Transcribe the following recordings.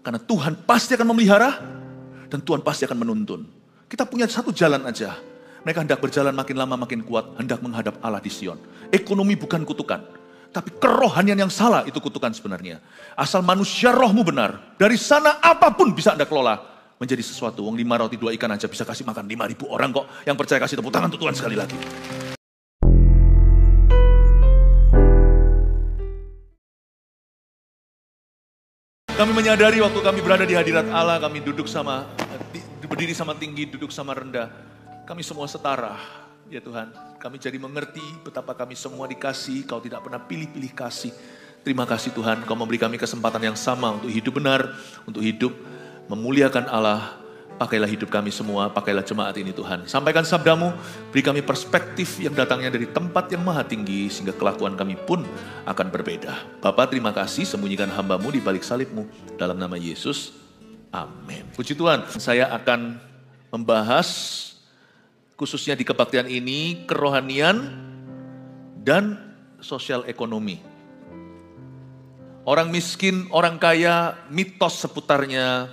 Karena Tuhan pasti akan memelihara dan Tuhan pasti akan menuntun. Kita punya satu jalan aja. Mereka hendak berjalan makin lama makin kuat, hendak menghadap Allah di Sion. Ekonomi bukan kutukan, tapi kerohanian yang salah itu kutukan sebenarnya. Asal manusia rohmu benar, dari sana apapun bisa Anda kelola menjadi sesuatu. 5 roti 2 ikan aja bisa kasih makan 5.000 orang kok. Yang percaya kasih tepuk tangan untuk Tuhan sekali lagi. Kami menyadari waktu kami berada di hadirat Allah, kami berdiri sama tinggi, duduk sama rendah. Kami semua setara, ya Tuhan. Kami jadi mengerti betapa kami semua dikasih, Kau tidak pernah pilih-pilih kasih. Terima kasih Tuhan, Kau memberi kami kesempatan yang sama untuk hidup benar, untuk hidup memuliakan Allah. Pakailah hidup kami semua, pakailah jemaat ini Tuhan. Sampaikan sabdamu, beri kami perspektif yang datangnya dari tempat yang maha tinggi, sehingga kelakuan kami pun akan berbeda. Bapa, terima kasih, sembunyikan hamba-Mu di balik salib-Mu. Dalam nama Yesus, amin. Puji Tuhan, saya akan membahas khususnya di kebaktian ini, kerohanian dan sosial ekonomi. Orang miskin, orang kaya, mitos seputarnya,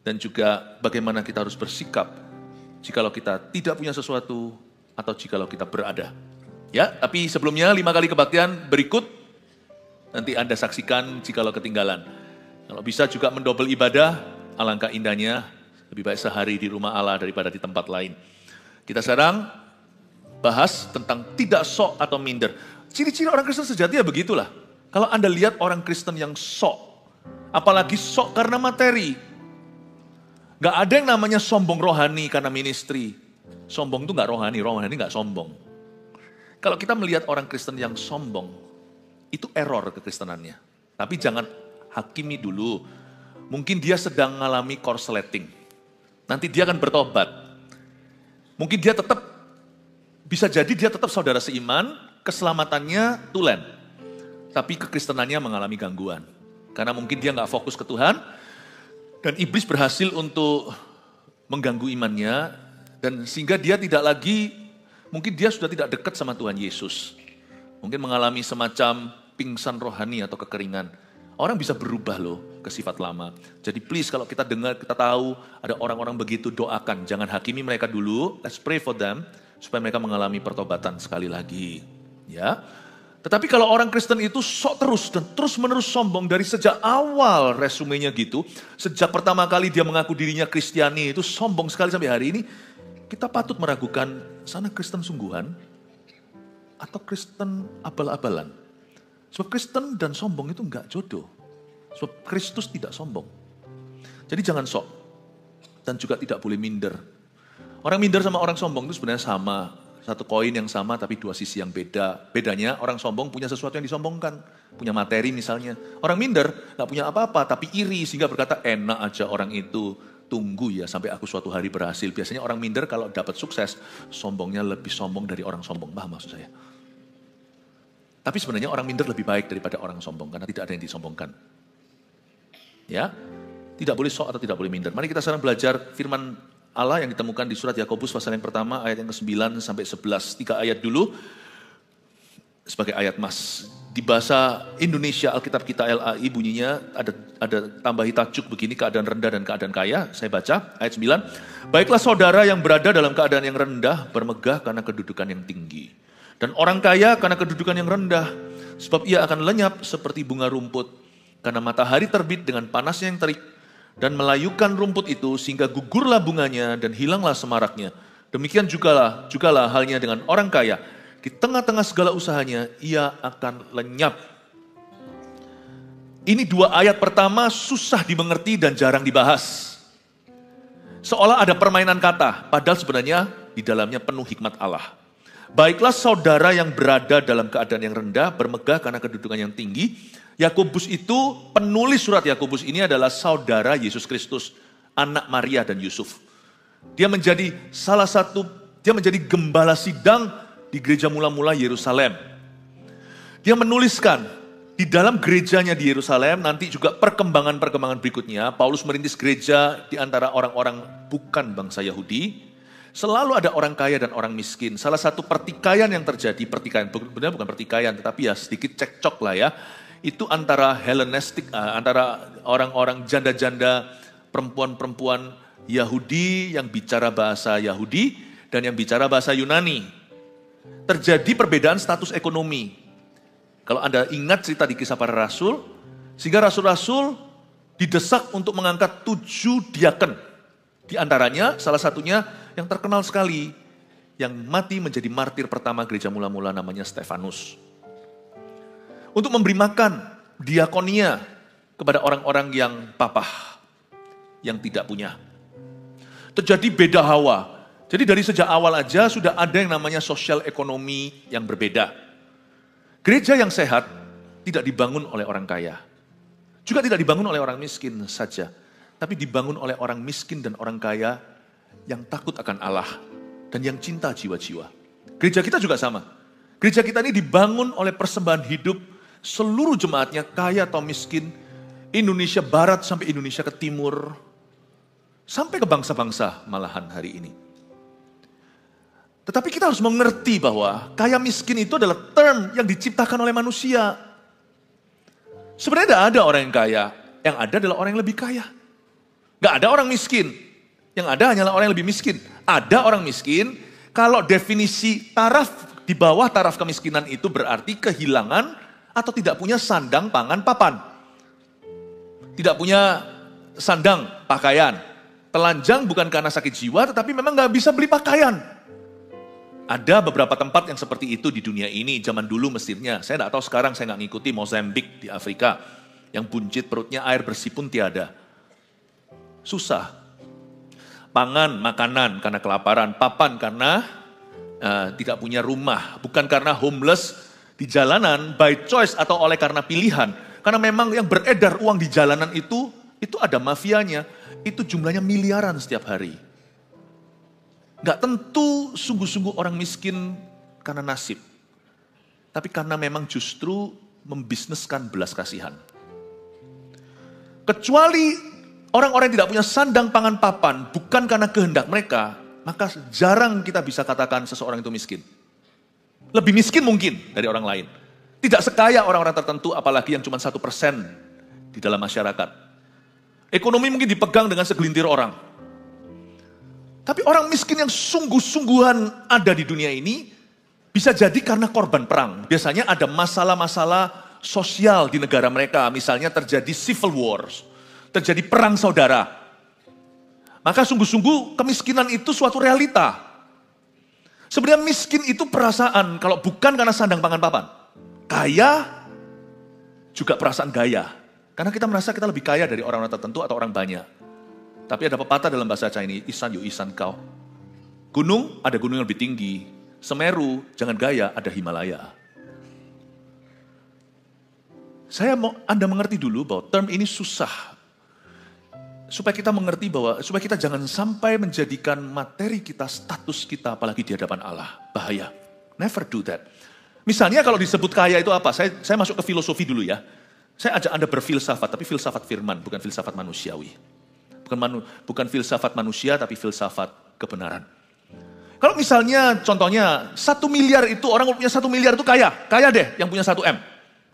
dan juga bagaimana kita harus bersikap jikalau kita tidak punya sesuatu atau jikalau kita berada. Ya, tapi sebelumnya 5 kali kebaktian berikut, nanti Anda saksikan jikalau ketinggalan. Kalau bisa juga mendobel ibadah, alangkah indahnya, lebih baik sehari di rumah Allah daripada di tempat lain. Kita sekarang bahas tentang tidak sok atau minder. Ciri-ciri orang Kristen sejati ya begitulah. Kalau Anda lihat orang Kristen yang sok, apalagi sok karena materi. Gak ada yang namanya sombong rohani karena ministry. Sombong itu gak rohani, rohani gak sombong. Kalau kita melihat orang Kristen yang sombong, itu error kekristenannya. Tapi jangan hakimi dulu. Mungkin dia sedang mengalami korsleting. Nanti dia akan bertobat. Mungkin dia bisa jadi dia tetap saudara seiman, keselamatannya tulen. Tapi kekristenannya mengalami gangguan. Karena mungkin dia gak fokus ke Tuhan, dan iblis berhasil untuk mengganggu imannya, dan sehingga dia tidak lagi, mungkin dia sudah tidak dekat sama Tuhan Yesus. Mungkin mengalami semacam pingsan rohani atau kekeringan. Orang bisa berubah loh ke sifat lama. Jadi please kalau kita dengar, kita tahu ada orang-orang begitu, doakan. Jangan hakimi mereka dulu, let's pray for them, supaya mereka mengalami pertobatan sekali lagi. Ya. Tetapi kalau orang Kristen itu sok terus dan terus menerus sombong dari sejak awal resumenya gitu. Sejak pertama kali dia mengaku dirinya Kristiani itu sombong sekali sampai hari ini. Kita patut meragukan, sana Kristen sungguhan atau Kristen abal-abalan. Sebab Kristen dan sombong itu enggak jodoh. Sebab Kristus tidak sombong. Jadi jangan sok. Dan juga tidak boleh minder. Orang minder sama orang sombong itu sebenarnya sama. Satu koin yang sama tapi dua sisi yang beda. Bedanya orang sombong punya sesuatu yang disombongkan. Punya materi misalnya. Orang minder gak punya apa-apa tapi iri sehingga berkata enak aja orang itu. Tunggu ya sampai aku suatu hari berhasil. Biasanya orang minder kalau dapat sukses, sombongnya lebih sombong dari orang sombong. Paham maksud saya? Tapi sebenarnya orang minder lebih baik daripada orang sombong, karena tidak ada yang disombongkan. Ya, tidak boleh sok atau tidak boleh minder. Mari kita sekarang belajar firman Allah yang ditemukan di surat Yakobus pasal yang pertama, ayat yang ke-9 sampai 11. 3 ayat dulu, sebagai ayat mas. Di bahasa Indonesia, Alkitab kita LAI bunyinya, ada tambahi tajuk begini, keadaan rendah dan keadaan kaya. Saya baca, ayat 9. Baiklah saudara yang berada dalam keadaan yang rendah, bermegah karena kedudukan yang tinggi. Dan orang kaya karena kedudukan yang rendah, sebab ia akan lenyap seperti bunga rumput. Karena matahari terbit dengan panasnya yang terik, dan melayukan rumput itu sehingga gugurlah bunganya dan hilanglah semaraknya. Demikian jugalah halnya dengan orang kaya. Di tengah-tengah segala usahanya, ia akan lenyap. Ini 2 ayat pertama susah dimengerti dan jarang dibahas. Seolah ada permainan kata, padahal sebenarnya di dalamnya penuh hikmat Allah. Baiklah saudara yang berada dalam keadaan yang rendah, bermegah karena kedudukan yang tinggi. Yakobus itu, penulis surat Yakobus ini adalah saudara Yesus Kristus, anak Maria dan Yusuf. Dia menjadi gembala sidang di gereja mula-mula Yerusalem. Dia menuliskan di dalam gerejanya di Yerusalem, nanti juga perkembangan berikutnya, Paulus merintis gereja di antara orang-orang bukan bangsa Yahudi. Selalu ada orang kaya dan orang miskin. Salah satu pertikaian yang terjadi, benar bukan pertikaian, tetapi ya sedikit cekcok lah ya. itu antara Hellenistik, antara orang-orang janda-janda, perempuan-perempuan Yahudi yang bicara bahasa Yahudi dan yang bicara bahasa Yunani. Terjadi perbedaan status ekonomi. Kalau Anda ingat cerita di Kisah Para Rasul, sehingga rasul-rasul didesak untuk mengangkat 7 diaken. Di antaranya, salah satunya yang terkenal sekali, yang mati menjadi martir pertama gereja mula-mula namanya Stefanus. Untuk memberi makan diakonia kepada orang-orang yang papah, yang tidak punya. Terjadi beda hawa. Jadi dari sejak awal aja sudah ada yang namanya sosial ekonomi yang berbeda. Gereja yang sehat tidak dibangun oleh orang kaya. Juga tidak dibangun oleh orang miskin saja. Tapi dibangun oleh orang miskin dan orang kaya yang takut akan Allah. Dan yang cinta jiwa-jiwa. Gereja kita juga sama. Gereja kita ini dibangun oleh persembahan hidup seluruh jemaatnya, kaya atau miskin, Indonesia Barat sampai Indonesia ke Timur, sampai ke bangsa-bangsa malahan hari ini. Tetapi kita harus mengerti bahwa kaya miskin itu adalah term yang diciptakan oleh manusia. Sebenarnya tidak ada orang yang kaya, yang ada adalah orang yang lebih kaya. Gak ada orang miskin, yang ada hanyalah orang yang lebih miskin. Ada orang miskin, kalau definisi taraf di bawah taraf kemiskinan itu berarti kehilangan atau tidak punya sandang, pangan, papan. Tidak punya sandang, pakaian. Telanjang bukan karena sakit jiwa, tetapi memang gak bisa beli pakaian. Ada beberapa tempat yang seperti itu di dunia ini, zaman dulu Mesirnya. Saya gak tahu sekarang, saya gak ngikuti Mozambik di Afrika. Yang buncit perutnya air bersih pun tiada. Susah. Pangan, makanan karena kelaparan, papan karena tidak punya rumah, bukan karena homeless di jalanan by choice atau oleh karena pilihan. Karena memang yang beredar uang di jalanan itu ada mafianya, itu jumlahnya miliaran setiap hari. Gak tentu sungguh-sungguh orang miskin karena nasib, tapi karena memang justru membisniskan belas kasihan. Kecuali orang-orang yang tidak punya sandang pangan papan bukan karena kehendak mereka, maka jarang kita bisa katakan seseorang itu miskin. Lebih miskin mungkin dari orang lain. Tidak sekaya orang-orang tertentu, apalagi yang cuma 1% di dalam masyarakat. Ekonomi mungkin dipegang dengan segelintir orang. Tapi orang miskin yang sungguh-sungguhan ada di dunia ini, bisa jadi karena korban perang. Biasanya ada masalah-masalah sosial di negara mereka, misalnya terjadi civil wars. Terjadi perang saudara. Maka sungguh-sungguh kemiskinan itu suatu realita. Sebenarnya miskin itu perasaan, kalau bukan karena sandang pangan papan. Kaya juga perasaan gaya. Karena kita merasa kita lebih kaya dari orang-orang tertentu atau orang banyak. Tapi ada pepatah dalam bahasa Chinese, isan yu isan kau. Gunung, ada gunung yang lebih tinggi. Semeru, jangan gaya, ada Himalaya. Saya mau Anda mengerti dulu bahwa term ini susah. Supaya kita mengerti bahwa, supaya kita jangan sampai menjadikan materi kita, status kita, apalagi di hadapan Allah. Bahaya. Never do that. Misalnya kalau disebut kaya itu apa? Saya masuk ke filosofi dulu ya. Saya ajak Anda berfilsafat, tapi filsafat firman, bukan filsafat manusiawi. Bukan filsafat manusia, tapi filsafat kebenaran. Kalau misalnya, contohnya, 1 miliar itu, orang punya 1 miliar itu kaya. Kaya deh, yang punya 1 M.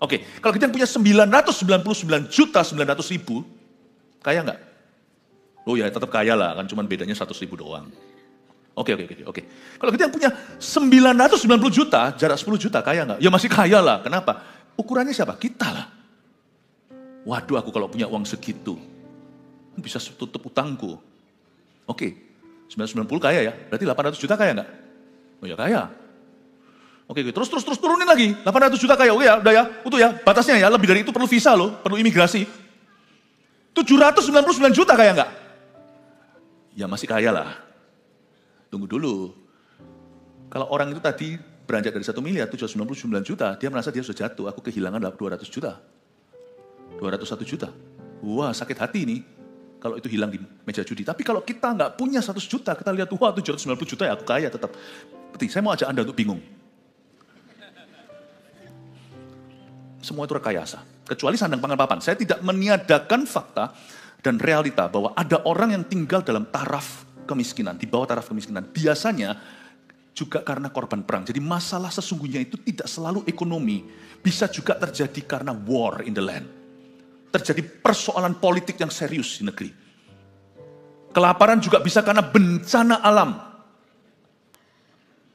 Oke, kalau kita yang punya 999.900.000, kaya nggak? Oh ya tetap kaya lah, kan cuma bedanya 100.000 doang. Oke. Kalau kita yang punya 990 juta, jarak 10 juta, kaya nggak? Ya masih kaya lah, kenapa? Ukurannya siapa? Kita lah. Waduh, aku kalau punya uang segitu, bisa tutup utangku. Oke, 990 kaya ya, berarti 800 juta kaya nggak? Oh ya kaya. Oke, terus turunin lagi, 800 juta kaya, oke ya, udah ya, itu ya, batasnya ya, lebih dari itu perlu visa loh, perlu imigrasi. 799 juta kaya nggak? Ya masih kaya lah. Tunggu dulu. Kalau orang itu tadi beranjak dari 1 miliar, 799 juta, dia merasa dia sudah jatuh, aku kehilangan 200 juta. 201 juta. Wah sakit hati nih, kalau itu hilang di meja judi. Tapi kalau kita nggak punya 100 juta, kita lihat, wah 790 juta ya aku kaya tetap. Saya mau ajak Anda untuk bingung. Semua itu rekayasa. Kecuali sandang pangan papan. Saya tidak meniadakan fakta dan realita bahwa ada orang yang tinggal dalam taraf kemiskinan, di bawah taraf kemiskinan. Biasanya juga karena korban perang. Jadi masalah sesungguhnya itu tidak selalu ekonomi. Bisa juga terjadi karena war in the land. Terjadi persoalan politik yang serius di negeri. Kelaparan juga bisa karena bencana alam.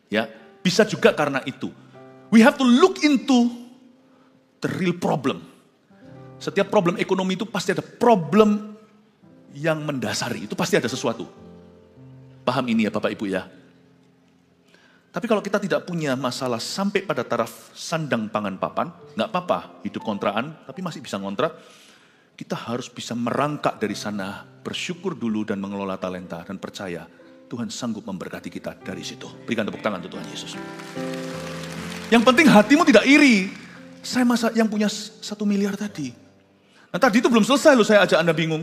Ya, bisa juga karena itu. We have to look into the real problem. Setiap problem ekonomi itu pasti ada problem yang mendasari. Itu pasti ada sesuatu. Paham ini ya Bapak Ibu ya? Tapi kalau kita tidak punya masalah sampai pada taraf sandang pangan papan, nggak apa-apa hidup kontraan, tapi masih bisa ngontrak. Kita harus bisa merangkak dari sana, bersyukur dulu dan mengelola talenta dan percaya Tuhan sanggup memberkati kita dari situ. Berikan tepuk tangan untuk Tuhan Yesus. Yang penting hatimu tidak iri. Saya masa yang punya 1 miliar tadi. Nah tadi itu belum selesai loh saya ajak Anda bingung.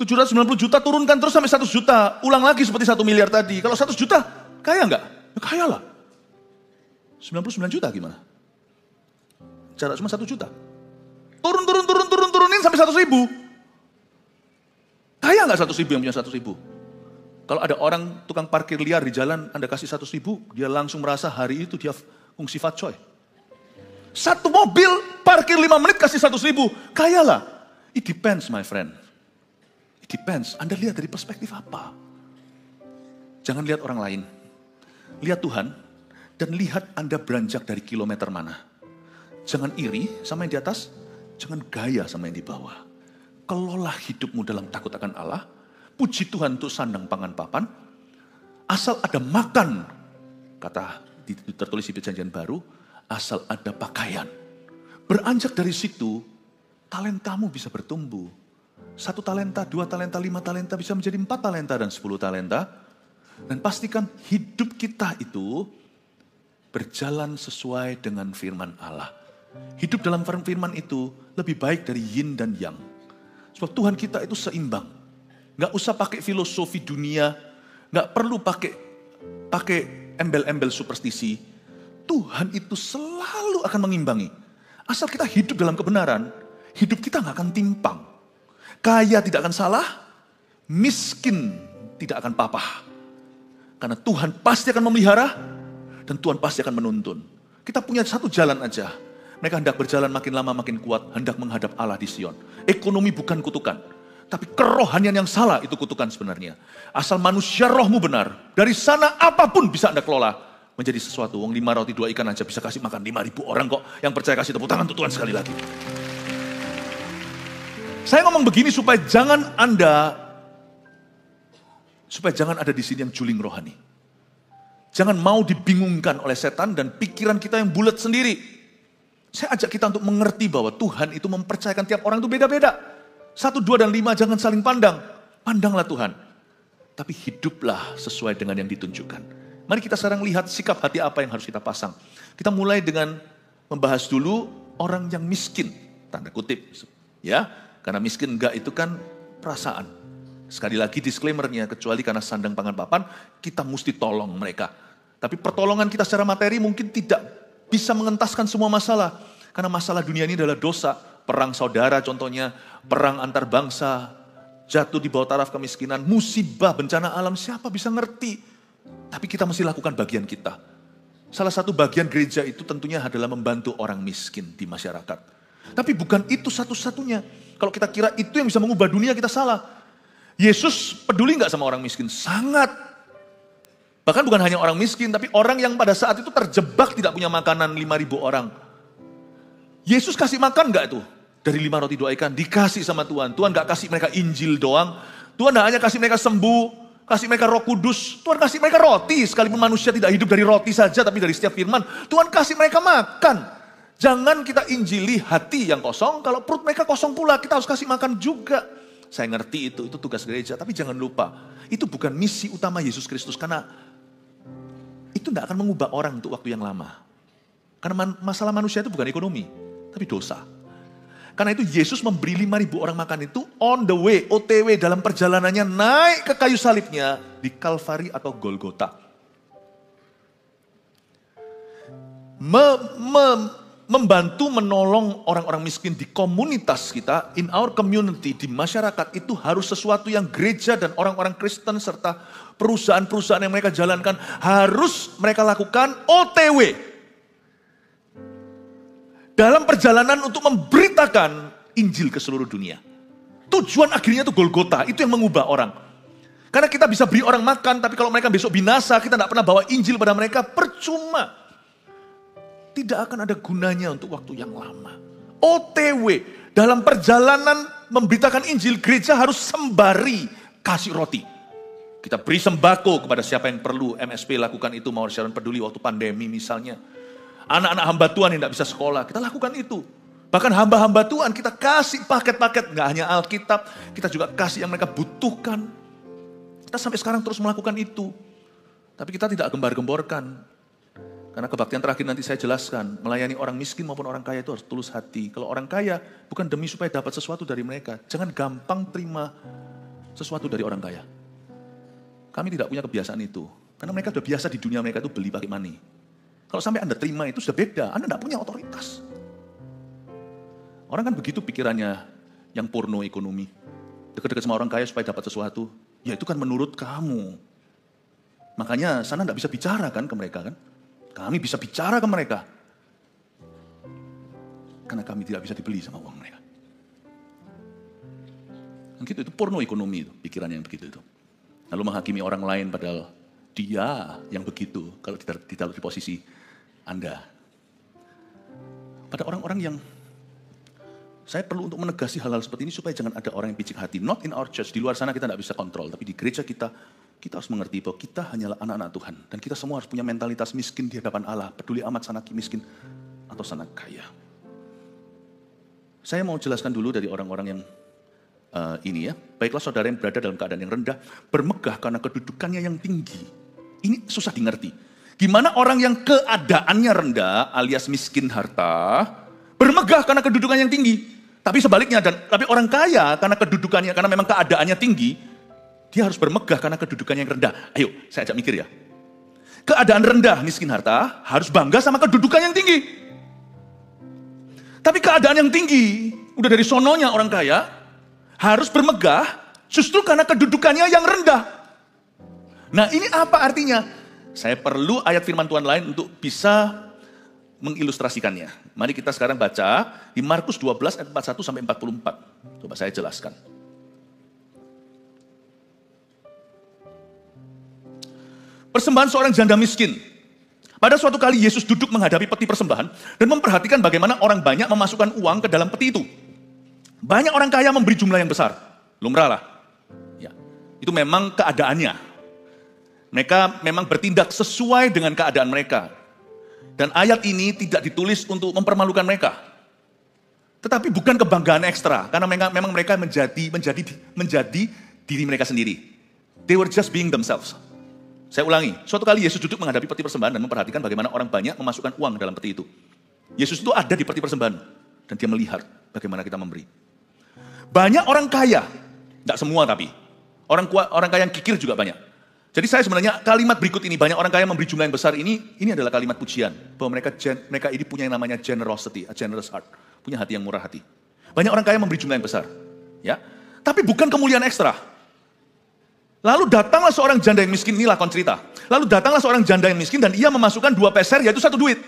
790 juta turunkan terus sampai 100 juta. Ulang lagi seperti 1 miliar tadi. Kalau 100 juta, kaya nggak? Ya kaya lah. 99 juta gimana? Jarak cuma 1 juta. Turunin sampai 100 ribu. Kaya nggak 100 ribu yang punya 100 ribu? Kalau ada orang tukang parkir liar di jalan, Anda kasih 100 ribu, dia langsung merasa hari itu dia fungsi fatcoy. Satu mobil parkir 5 menit kasih 100 ribu. Kaya lah. It depends my friend. It depends. Anda lihat dari perspektif apa? Jangan lihat orang lain. Lihat Tuhan dan lihat Anda beranjak dari kilometer mana. Jangan iri sama yang di atas. Jangan gaya sama yang di bawah. Kelola hidupmu dalam takut akan Allah. Puji Tuhan untuk sandang pangan papan. Asal ada makan. Kata tertulis di Perjanjian Baru. Asal ada pakaian. Beranjak dari situ. Talentamu bisa bertumbuh. 1 talenta, 2 talenta, 5 talenta bisa menjadi 4 talenta dan 10 talenta. Dan pastikan hidup kita itu berjalan sesuai dengan firman Allah. Hidup dalam firman itu lebih baik dari yin dan yang. Sebab Tuhan kita itu seimbang. Gak usah pakai filosofi dunia. Gak perlu pakai embel-embel superstisi. Tuhan itu selalu akan mengimbangi. Asal kita hidup dalam kebenaran, hidup kita gak akan timpang. Kaya tidak akan salah, miskin tidak akan papah. Karena Tuhan pasti akan memelihara, dan Tuhan pasti akan menuntun. Kita punya satu jalan aja. Mereka hendak berjalan makin lama makin kuat, hendak menghadap Allah di Sion. Ekonomi bukan kutukan, tapi kerohanian yang salah itu kutukan sebenarnya. Asal manusia rohmu benar, dari sana apapun bisa Anda kelola menjadi sesuatu. Wong 5 roti 2 ikan aja bisa kasih makan 5.000 orang kok. Yang percaya kasih tepuk tangan untuk Tuhan sekali lagi. Saya ngomong begini supaya jangan ada di sini yang juling rohani. Jangan mau dibingungkan oleh setan dan pikiran kita yang bulat sendiri. Saya ajak kita untuk mengerti bahwa Tuhan itu mempercayakan tiap orang itu beda-beda. 1, 2, dan 5 jangan saling pandang. Pandanglah Tuhan. Tapi hiduplah sesuai dengan yang ditunjukkan. Mari kita sekarang lihat sikap hati apa yang harus kita pasang. Kita mulai dengan membahas dulu orang yang miskin. Tanda kutip. Ya, karena miskin enggak itu kan perasaan. Sekali lagi disclaimer-nya, kecuali karena sandang pangan papan, kita mesti tolong mereka. Tapi pertolongan kita secara materi mungkin tidak bisa mengentaskan semua masalah. Karena masalah dunia ini adalah dosa. Perang saudara contohnya, perang antar bangsa, jatuh di bawah taraf kemiskinan, musibah, bencana alam, siapa bisa ngerti? Tapi kita mesti lakukan bagian kita. Salah satu bagian gereja itu tentunya adalah membantu orang miskin di masyarakat. Tapi bukan itu satu-satunya. Kalau kita kira itu yang bisa mengubah dunia, kita salah. Yesus peduli nggak sama orang miskin? Sangat. Bahkan bukan hanya orang miskin, tapi orang yang pada saat itu terjebak tidak punya makanan 5.000 orang. Yesus kasih makan nggak itu? Dari 5 roti 2 ikan, dikasih sama Tuhan. Tuhan nggak kasih mereka Injil doang. Tuhan nggak hanya kasih mereka sembuh, kasih mereka Roh Kudus. Tuhan kasih mereka roti, sekalipun manusia tidak hidup dari roti saja, tapi dari setiap firman. Tuhan kasih mereka makan. Jangan kita injili hati yang kosong, kalau perut mereka kosong pula, kita harus kasih makan juga. Saya ngerti itu tugas gereja, tapi jangan lupa, itu bukan misi utama Yesus Kristus, karena itu tidak akan mengubah orang untuk waktu yang lama. Karena masalah manusia itu bukan ekonomi, tapi dosa. Karena itu Yesus memberi 5.000 orang makan itu on the way, OTW dalam perjalanannya naik ke kayu salibnya di Kalvari atau Golgota. membantu menolong orang-orang miskin di komunitas kita, in our community, di masyarakat itu harus sesuatu yang gereja dan orang-orang Kristen serta perusahaan-perusahaan yang mereka jalankan harus mereka lakukan OTW. Dalam perjalanan untuk memberitakan Injil ke seluruh dunia. Tujuan akhirnya itu Golgota, itu yang mengubah orang. Karena kita bisa beri orang makan, tapi kalau mereka besok binasa, kita tidak pernah bawa Injil pada mereka, percuma. Tidak akan ada gunanya untuk waktu yang lama. OTW, dalam perjalanan memberitakan Injil, gereja harus sembari kasih roti. Kita beri sembako kepada siapa yang perlu. MSP lakukan itu, Mawar Sharon Peduli waktu pandemi misalnya. Anak-anak hamba Tuhan yang tidak bisa sekolah, kita lakukan itu. Bahkan hamba-hamba Tuhan kita kasih paket-paket, nggak hanya Alkitab, kita juga kasih yang mereka butuhkan. Kita sampai sekarang terus melakukan itu. Tapi kita tidak gembar-gemborkan. Karena kebaktian terakhir nanti saya jelaskan, melayani orang miskin maupun orang kaya itu harus tulus hati. Kalau orang kaya bukan demi supaya dapat sesuatu dari mereka. Jangan gampang terima sesuatu dari orang kaya. Kami tidak punya kebiasaan itu. Karena mereka sudah biasa di dunia mereka itu beli pakai money. Kalau sampai Anda terima itu sudah beda, Anda tidak punya otoritas. Orang kan begitu pikirannya yang porno ekonomi. Dekat-dekat sama orang kaya supaya dapat sesuatu. Ya itu kan menurut kamu. Makanya sana tidak bisa bicara kan ke mereka kan. Kami bisa bicara ke mereka. Karena kami tidak bisa dibeli sama uang mereka. Gitu, itu porno ekonomi, itu, pikirannya yang begitu itu. Lalu menghakimi orang lain padahal dia yang begitu, kalau ditaruh di posisi Anda. Pada orang-orang yang, saya perlu untuk menegasi hal-hal seperti ini supaya jangan ada orang yang picik hati. Not in our church, di luar sana kita tidak bisa kontrol, tapi di gereja kita harus mengerti bahwa kita hanyalah anak-anak Tuhan. Dan kita semua harus punya mentalitas miskin di hadapan Allah. Peduli amat sana miskin atau sana kaya. Saya mau jelaskan dulu dari orang-orang yang ini ya. Baiklah saudara yang berada dalam keadaan yang rendah, bermegah karena kedudukannya yang tinggi. Ini susah dimengerti. Gimana orang yang keadaannya rendah alias miskin harta, bermegah karena kedudukannya yang tinggi. Tapi sebaliknya, tapi orang kaya karena kedudukannya, karena memang keadaannya tinggi, dia harus bermegah karena kedudukannya yang rendah. Ayo, saya ajak mikir ya. Keadaan rendah, miskin harta, harus bangga sama kedudukan yang tinggi. Tapi keadaan yang tinggi, udah dari sononya orang kaya, harus bermegah justru karena kedudukannya yang rendah. Nah ini apa artinya? Saya perlu ayat firman Tuhan lain untuk bisa mengilustrasikannya. Mari kita sekarang baca di Markus 12 ayat 41 sampai 44. Coba saya jelaskan. Persembahan seorang janda miskin. Pada suatu kali Yesus duduk menghadapi peti persembahan dan memperhatikan bagaimana orang banyak memasukkan uang ke dalam peti itu. Banyak orang kaya memberi jumlah yang besar. Lumrah lah. Ya, itu memang keadaannya. Mereka memang bertindak sesuai dengan keadaan mereka. Dan ayat ini tidak ditulis untuk mempermalukan mereka. Tetapi bukan kebanggaan ekstra. Karena memang mereka menjadi diri mereka sendiri. They were just being themselves. Saya ulangi, suatu kali Yesus duduk menghadapi peti persembahan dan memperhatikan bagaimana orang banyak memasukkan uang dalam peti itu. Yesus itu ada di peti persembahan dan dia melihat bagaimana kita memberi. Banyak orang kaya, tidak semua tapi, orang kaya yang kikir juga banyak. Jadi saya sebenarnya kalimat berikut ini, banyak orang kaya memberi jumlah yang besar ini adalah kalimat pujian. Bahwa mereka ini punya yang namanya generosity, a generous heart. Punya hati yang murah hati. Banyak orang kaya memberi jumlah yang besar. Ya, tapi bukan kemuliaan ekstra. Lalu datanglah seorang janda yang miskin, inilah kon cerita. Lalu datanglah seorang janda yang miskin dan ia memasukkan 2 peser yaitu 1 duit.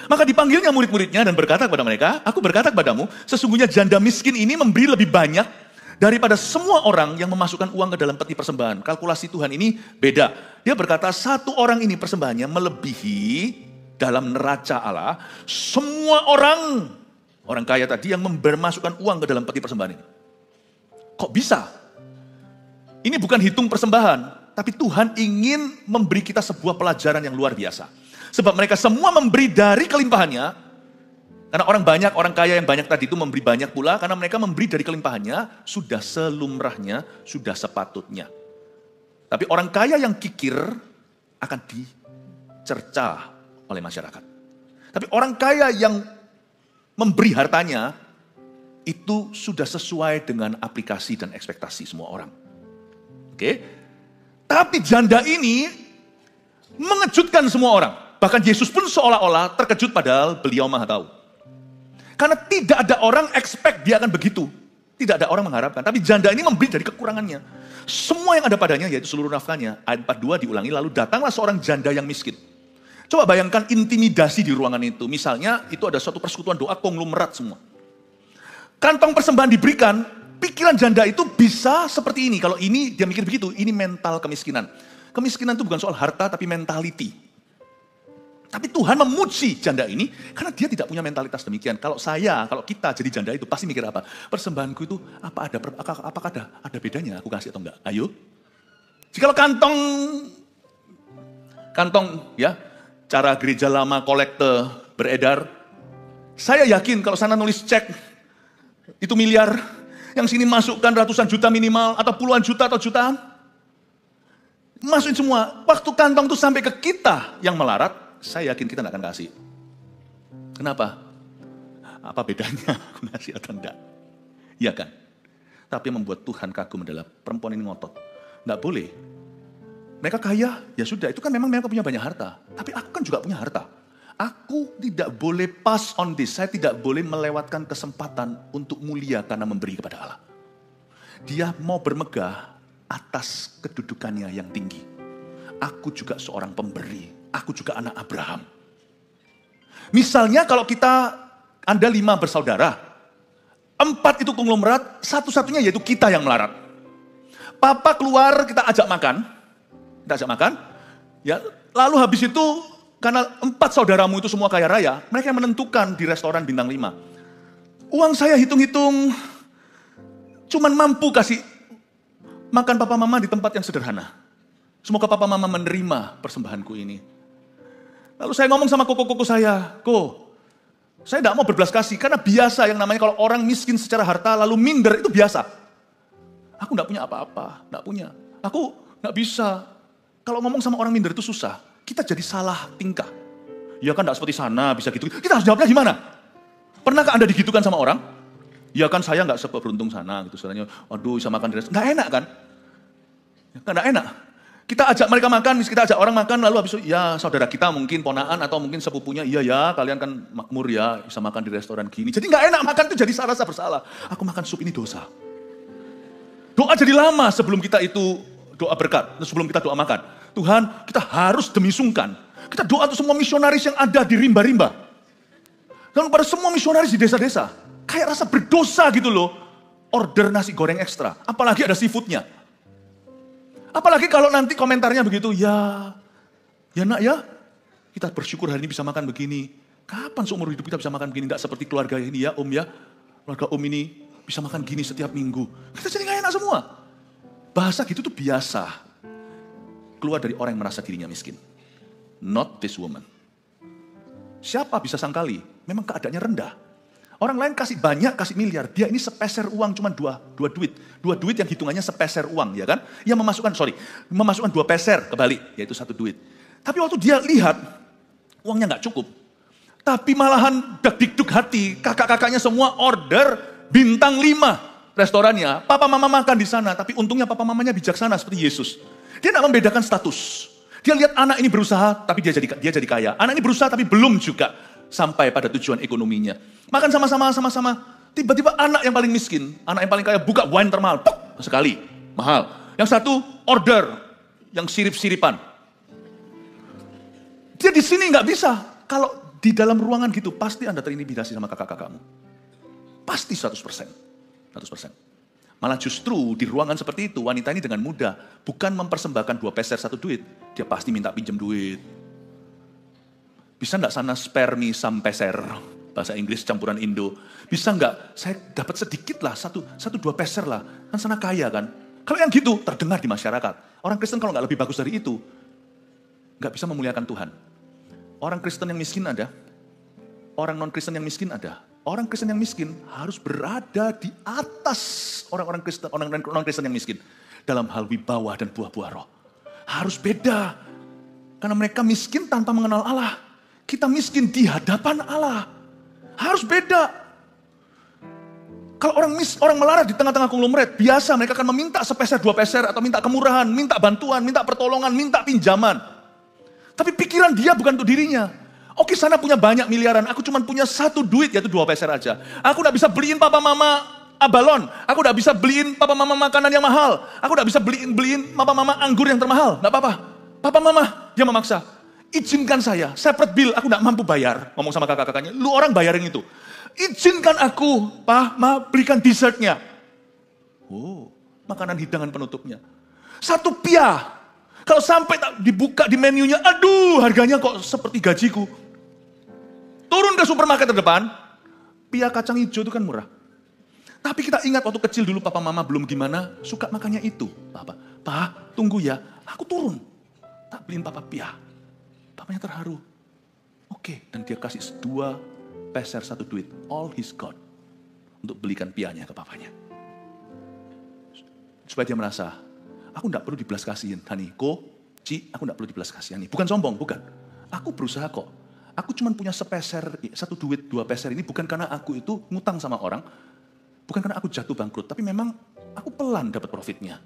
Maka dipanggilnya murid-muridnya dan berkata kepada mereka, aku berkata kepadamu, sesungguhnya janda miskin ini memberi lebih banyak daripada semua orang yang memasukkan uang ke dalam peti persembahan. Kalkulasi Tuhan ini beda. Dia berkata, satu orang ini persembahannya melebihi dalam neraca Allah semua orang kaya tadi yang memasukkan uang ke dalam peti persembahan ini. Kok bisa? Ini bukan hitung persembahan, tapi Tuhan ingin memberi kita sebuah pelajaran yang luar biasa. Sebab mereka semua memberi dari kelimpahannya, karena orang kaya yang banyak tadi itu memberi banyak pula, karena mereka memberi dari kelimpahannya, sudah selumrahnya, sudah sepatutnya. Tapi orang kaya yang kikir akan dicerca oleh masyarakat. Tapi orang kaya yang memberi hartanya, itu sudah sesuai dengan aplikasi dan ekspektasi semua orang. Oke, tapi janda ini mengejutkan semua orang. Bahkan Yesus pun seolah-olah terkejut padahal beliau maha tahu. Karena tidak ada orang expect dia akan begitu. Tidak ada orang mengharapkan. Tapi janda ini memberi dari kekurangannya. Semua yang ada padanya yaitu seluruh nafkahnya. Ayat 42 diulangi, lalu datanglah seorang janda yang miskin. Coba bayangkan intimidasi di ruangan itu. Misalnya itu ada suatu persekutuan doa konglomerat semua. Kantong persembahan diberikan, pikiran janda itu bisa seperti ini. Kalau ini dia mikir begitu, ini mental kemiskinan. Kemiskinan itu bukan soal harta tapi mentality. Tapi Tuhan memuji janda ini karena dia tidak punya mentalitas demikian. Kalau kita jadi janda itu pasti mikir apa? Persembahanku itu apakah ada bedanya aku kasih atau enggak? Ayo. Jikalau kantong ya, cara gereja lama kolekte beredar, saya yakin kalau sana nulis cek itu miliar, yang sini masukkan ratusan juta minimal atau puluhan juta atau jutaan, masukin semua. Waktu kantong itu sampai ke kita yang melarat, saya yakin kita tidak akan kasih. Kenapa? Apa bedanya aku ngasih atau enggak? Iya kan? Tapi yang membuat Tuhan kagum adalah perempuan ini ngotot. Enggak boleh. Mereka kaya, ya sudah. Itu kan memang mereka punya banyak harta. Tapi aku kan juga punya harta. Aku tidak boleh pass on this. Saya tidak boleh melewatkan kesempatan untuk mulia karena memberi kepada Allah. Dia mau bermegah atas kedudukannya yang tinggi. Aku juga seorang pemberi. Aku juga anak Abraham. Misalnya kalau Anda 5 bersaudara, 4 itu konglomerat, satu-satunya yaitu kita yang melarat. Papa keluar, kita ajak makan, ya. Lalu habis itu, karena 4 saudaramu itu semua kaya raya, mereka yang menentukan di restoran bintang 5. Uang saya hitung-hitung, cuman mampu kasih makan papa mama di tempat yang sederhana. Semoga papa mama menerima persembahanku ini. Lalu saya ngomong sama koko-koko saya, saya tidak mau berbelas kasih, karena biasa yang namanya kalau orang miskin secara harta lalu minder itu biasa. Aku tidak punya apa-apa, tidak punya. Aku tidak bisa. Kalau ngomong sama orang minder itu susah, kita jadi salah tingkah. Ya kan tidak seperti sana, bisa gitu. Kita harus jawabnya gimana? Pernahkah Anda digitukan sama orang? Ya kan saya nggak seberuntung sana, gitu. Soalnya, aduh bisa makan di restoran. Nggak enak kan? Nggak enak. Kita ajak mereka makan, kita ajak orang makan, lalu habis itu, ya saudara kita mungkin ponaan atau mungkin sepupunya, iya ya kalian kan makmur ya, bisa makan di restoran gini. Jadi nggak enak makan itu jadi rasa bersalah. Aku makan sup ini dosa. Doa jadi lama sebelum kita itu doa berkat, sebelum kita doa makan. Tuhan, kita harus demi sungkan. Kita doa untuk semua misionaris yang ada di rimba-rimba. Dan pada semua misionaris di desa-desa. Kayak rasa berdosa gitu loh. Order nasi goreng ekstra, apalagi ada seafoodnya. Apalagi kalau nanti komentarnya begitu, ya nak ya, kita bersyukur hari ini bisa makan begini. Kapan seumur hidup kita bisa makan begini? Nggak seperti keluarga ini ya, Om ya. Keluarga Om ini bisa makan gini setiap minggu. Kita jadi nggak enak semua. Bahasa gitu tuh biasa. Keluar dari orang yang merasa dirinya miskin. Not this woman. Siapa bisa sangkali? Memang keadaannya rendah. Orang lain kasih banyak, kasih miliar. Dia ini sepeser uang, cuma dua duit. 2 duit yang hitungannya sepeser uang, ya kan? Yang memasukkan 2 peser kembali, yaitu 1 duit. Tapi waktu dia lihat, uangnya nggak cukup. Tapi malahan dak-dikduk hati, kakak-kakaknya semua order bintang 5 restorannya. Papa mama makan di sana, tapi untungnya papa mamanya bijaksana seperti Yesus. Dia tidak membedakan status. Dia lihat anak ini berusaha, tapi dia jadi kaya. Anak ini berusaha, tapi belum juga sampai pada tujuan ekonominya. Makan sama-sama. Tiba-tiba anak yang paling miskin, anak yang paling kaya buka wine termahal. Sekali, mahal. Yang satu order yang sirip-siripan. Dia di sini nggak bisa. Kalau di dalam ruangan gitu, pasti Anda terintimidasi sama kakak-kakakmu. Pasti 100%. Malah justru di ruangan seperti itu, wanita ini dengan mudah, bukan mempersembahkan 2 peser 1 duit. Dia pasti minta pinjam duit. Bisa enggak sana spare me some peser? Bahasa Inggris campuran Indo. Bisa enggak? Saya dapat sedikit lah, 1-2 peser lah. Kan sana kaya kan? Kalau yang gitu terdengar di masyarakat. Orang Kristen kalau enggak lebih bagus dari itu, enggak bisa memuliakan Tuhan. Orang Kristen yang miskin ada. Orang non-Kristen yang miskin ada. Orang Kristen yang miskin harus berada di atas orang non-Kristen yang miskin. Dalam hal wibawa dan buah-buah roh. Harus beda. Karena mereka miskin tanpa mengenal Allah. Kita miskin di hadapan Allah. Harus beda. Kalau orang melarat di tengah-tengah konglomerat, biasa mereka akan meminta sepeser 2 peser atau minta kemurahan, minta bantuan, minta pertolongan, minta pinjaman. Tapi pikiran dia bukan untuk dirinya. Oke, sana punya banyak miliaran, aku cuma punya satu duit, yaitu 2 peser aja. Aku gak bisa beliin papa mama abalon. Aku gak bisa beliin papa mama makanan yang mahal. Aku gak bisa beliin papa mama anggur yang termahal. Gak apa-apa. Papa mama, dia memaksa. Izinkan saya, separate bill, aku gak mampu bayar. Ngomong sama kakak-kakaknya, lu orang bayarin itu. Izinkan aku, Pak, Ma, belikan dessertnya. Oh, makanan hidangan penutupnya. 1 pia. Kalau sampai tak dibuka di menunya, aduh, harganya kok seperti gajiku. Turun ke supermarket terdepan, pia kacang hijau itu kan murah. Tapi kita ingat waktu kecil dulu papa mama belum gimana, suka makannya itu. Pak, tunggu ya, aku turun. Tak beliin papa pia. Papanya terharu. Oke, dan dia kasih 2 peser 1 duit, all he's got, untuk belikan pianya ke papanya. Supaya dia merasa, aku enggak perlu dibelas kasihin, Hani. Ci, aku enggak perlu dibelas kasihani. Bukan sombong, bukan. Aku berusaha kok. Aku cuma punya sepeser, 1 duit, 2 peser ini bukan karena aku itu ngutang sama orang, bukan karena aku jatuh bangkrut, tapi memang aku pelan dapat profitnya.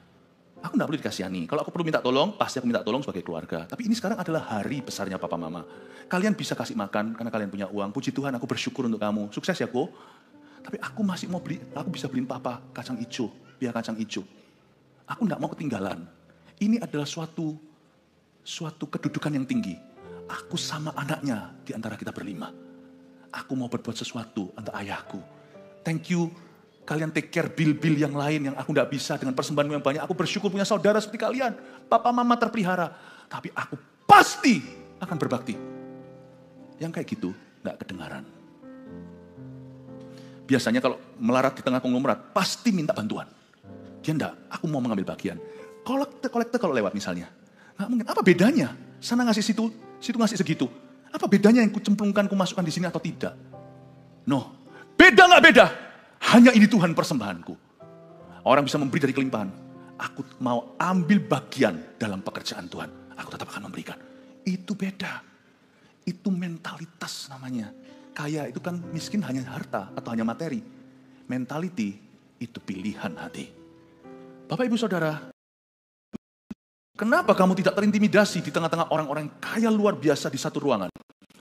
Aku enggak perlu dikasihani. Kalau aku perlu minta tolong, pasti aku minta tolong sebagai keluarga. Tapi ini sekarang adalah hari besarnya papa mama. Kalian bisa kasih makan karena kalian punya uang. Puji Tuhan, aku bersyukur untuk kamu. Sukses ya, Ko. Tapi aku masih mau beli, aku bisa beliin papa kacang hijau, pia kacang hijau. Aku enggak mau ketinggalan. Ini adalah suatu kedudukan yang tinggi. Aku sama anaknya di antara kita berlima. Aku mau berbuat sesuatu untuk ayahku. Thank you. Kalian take care bil-bil yang lain yang aku tidak bisa dengan persembahan yang banyak. Aku bersyukur punya saudara seperti kalian. Papa mama terpelihara. Tapi aku pasti akan berbakti. Yang kayak gitu nggak kedengaran. Biasanya kalau melarat di tengah konglomerat, pasti minta bantuan. Dia enggak, aku mau mengambil bagian. Kolektor kalau lewat misalnya. Nggak mungkin, apa bedanya? Sana ngasih situ ngasih segitu. Apa bedanya yang kucemplungkan, kumasukkan di sini atau tidak? No, beda nggak beda? Hanya ini Tuhan persembahanku. Orang bisa memberi dari kelimpahan. Aku mau ambil bagian dalam pekerjaan Tuhan. Aku tetap akan memberikan. Itu beda. Itu mentalitas namanya. Kaya itu kan miskin hanya harta atau hanya materi. Mentality itu pilihan hati. Bapak Ibu Saudara, kenapa kamu tidak terintimidasi di tengah-tengah orang-orang kaya luar biasa di satu ruangan?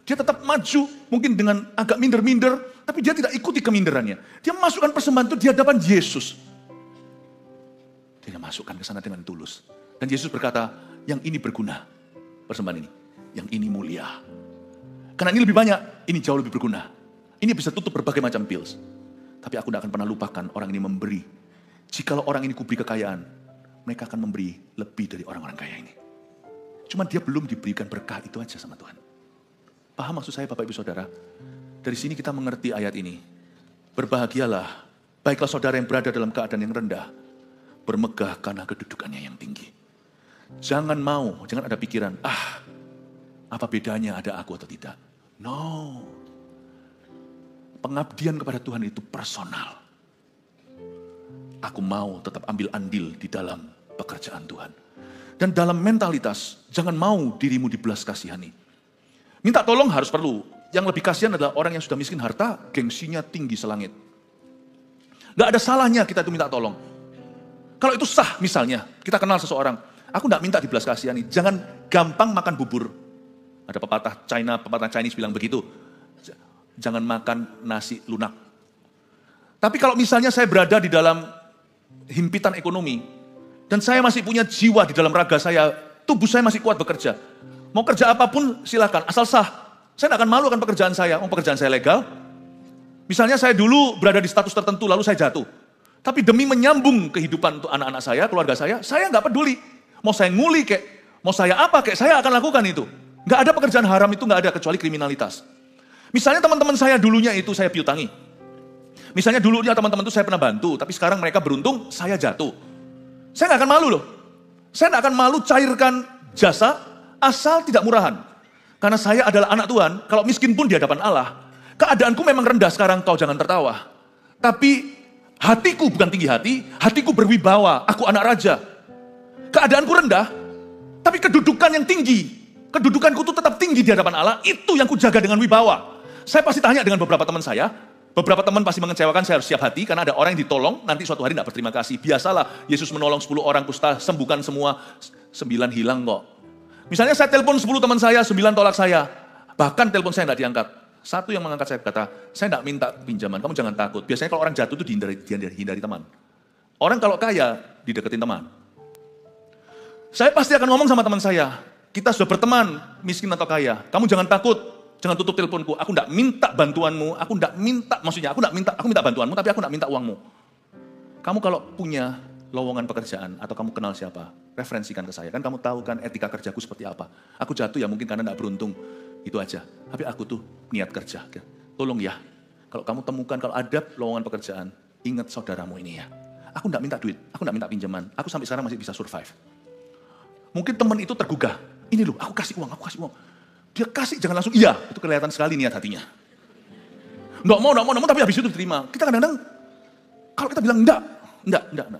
Dia tetap maju, mungkin dengan agak minder-minder, tapi dia tidak ikuti keminderannya. Dia masukkan persembahan itu di hadapan Yesus. Dia masukkan ke sana dengan tulus. Dan Yesus berkata, yang ini berguna, persembahan ini. Yang ini mulia. Karena ini lebih banyak, ini jauh lebih berguna. Ini bisa tutup berbagai macam bills. Tapi aku tidak akan pernah lupakan orang ini memberi. Jikalau orang ini kuberi kekayaan, mereka akan memberi lebih dari orang-orang kaya ini. Cuma dia belum diberikan berkah itu aja sama Tuhan. Paham maksud saya Bapak Ibu Saudara? Dari sini kita mengerti ayat ini. Berbahagialah, baiklah saudara yang berada dalam keadaan yang rendah. Bermegah karena kedudukannya yang tinggi. Jangan ada pikiran, apa bedanya ada aku atau tidak? No. Pengabdian kepada Tuhan itu personal. Aku mau tetap ambil andil di dalam pekerjaan Tuhan. Dan dalam mentalitas, jangan mau dirimu dibelas kasihani. Minta tolong harus perlu. Yang lebih kasihan adalah orang yang sudah miskin harta, gengsinya tinggi selangit. Gak ada salahnya kita itu minta tolong. Kalau itu sah misalnya, kita kenal seseorang, aku gak minta dibelas kasihani, jangan gampang makan bubur. Ada pepatah Chinese bilang begitu. Jangan makan nasi lunak. Tapi kalau misalnya saya berada di dalam himpitan ekonomi, dan saya masih punya jiwa di dalam raga saya, tubuh saya masih kuat bekerja. Mau kerja apapun silakan, asal sah. Saya tidak akan malu akan pekerjaan saya. Mau pekerjaan saya legal. Misalnya saya dulu berada di status tertentu lalu saya jatuh. Tapi demi menyambung kehidupan untuk anak-anak saya, keluarga saya nggak peduli. Mau saya nguli kek, mau saya apa kek, saya akan lakukan itu. Nggak ada pekerjaan haram itu nggak ada kecuali kriminalitas. Misalnya teman-teman saya dulunya itu saya piutangi. Misalnya dulunya teman-teman itu saya pernah bantu, tapi sekarang mereka beruntung saya jatuh. Saya nggak akan malu loh. Saya nggak akan malu cairkan jasa asal tidak murahan. Karena saya adalah anak Tuhan, kalau miskin pun di hadapan Allah. Keadaanku memang rendah sekarang, kau jangan tertawa. Tapi hatiku bukan tinggi hati, hatiku berwibawa, aku anak raja. Keadaanku rendah, tapi kedudukan yang tinggi. Kedudukanku itu tetap tinggi di hadapan Allah, itu yang kujaga dengan wibawa. Saya pasti tanya dengan beberapa teman saya, beberapa teman pasti mengecewakan, saya harus siap hati, karena ada orang yang ditolong, nanti suatu hari tidak berterima kasih. Biasalah, Yesus menolong 10 orang kusta, sembuhkan semua, 9 hilang kok. Misalnya saya telepon 10 teman saya, 9 tolak saya. Bahkan telepon saya nggak diangkat. Satu yang mengangkat saya berkata, saya nggak minta pinjaman, kamu jangan takut. Biasanya kalau orang jatuh itu dihindari teman. Orang kalau kaya, dideketin teman. Saya pasti akan ngomong sama teman saya, kita sudah berteman, miskin atau kaya. Kamu jangan takut, jangan tutup teleponku. Aku nggak minta bantuanmu, aku minta bantuanmu, tapi aku nggak minta uangmu. Kamu kalau punya lowongan pekerjaan atau kamu kenal siapa, referensikan ke saya. Kan kamu tahu kan etika kerjaku seperti apa. Aku jatuh ya mungkin karena nggak beruntung, itu aja. Tapi aku tuh niat kerja. Tolong ya, kalau kamu temukan kalau ada lowongan pekerjaan, ingat saudaramu ini ya. Aku nggak minta duit, aku nggak minta pinjaman. Aku sampai sekarang masih bisa survive. Mungkin teman itu tergugah. Ini loh, aku kasih uang. Dia kasih, jangan langsung iya. Itu kelihatan sekali niat hatinya. Nggak mau, tapi habis itu diterima. Kita kadang-kadang, kalau kita bilang enggak.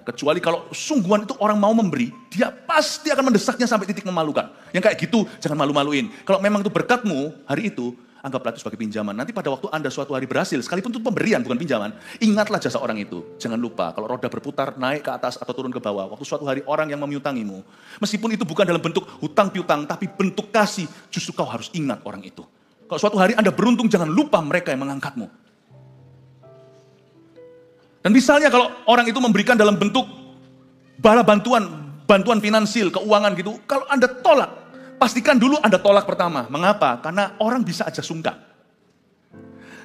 Kecuali kalau sungguhan itu orang mau memberi, dia pasti akan mendesaknya sampai titik memalukan. Yang kayak gitu, jangan malu-maluin. Kalau memang itu berkatmu, hari itu, anggaplah itu sebagai pinjaman. Nanti pada waktu Anda suatu hari berhasil, sekalipun itu pemberian, bukan pinjaman, ingatlah jasa orang itu. Jangan lupa, kalau roda berputar, naik ke atas atau turun ke bawah, waktu suatu hari orang yang memiutangimu, meskipun itu bukan dalam bentuk hutang piutang, tapi bentuk kasih, justru kau harus ingat orang itu. Kalau suatu hari Anda beruntung, jangan lupa mereka yang mengangkatmu. Dan misalnya kalau orang itu memberikan dalam bentuk bala bantuan finansial, keuangan gitu, kalau Anda tolak, pastikan dulu Anda tolak pertama. Mengapa? Karena orang bisa aja sungkan.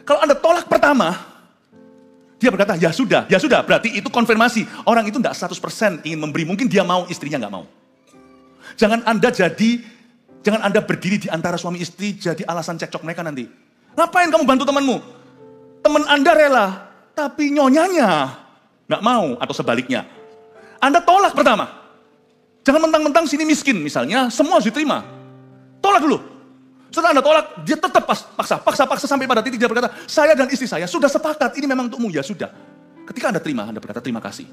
Kalau Anda tolak pertama, dia berkata, ya sudah, berarti itu konfirmasi. Orang itu tidak 100% ingin memberi, mungkin dia mau, istrinya nggak mau. Jangan Anda berdiri di antara suami istri jadi alasan cekcok mereka nanti. Ngapain kamu bantu temanmu? Teman Anda rela, tapi nyonyanya nggak mau atau sebaliknya. Anda tolak pertama. Jangan mentang-mentang sini miskin misalnya, semua harus diterima. Tolak dulu. Setelah Anda tolak, dia tetap paksa sampai pada titik dia berkata, saya dan istri saya sudah sepakat, ini memang untukmu, ya sudah. Ketika Anda terima, Anda berkata terima kasih.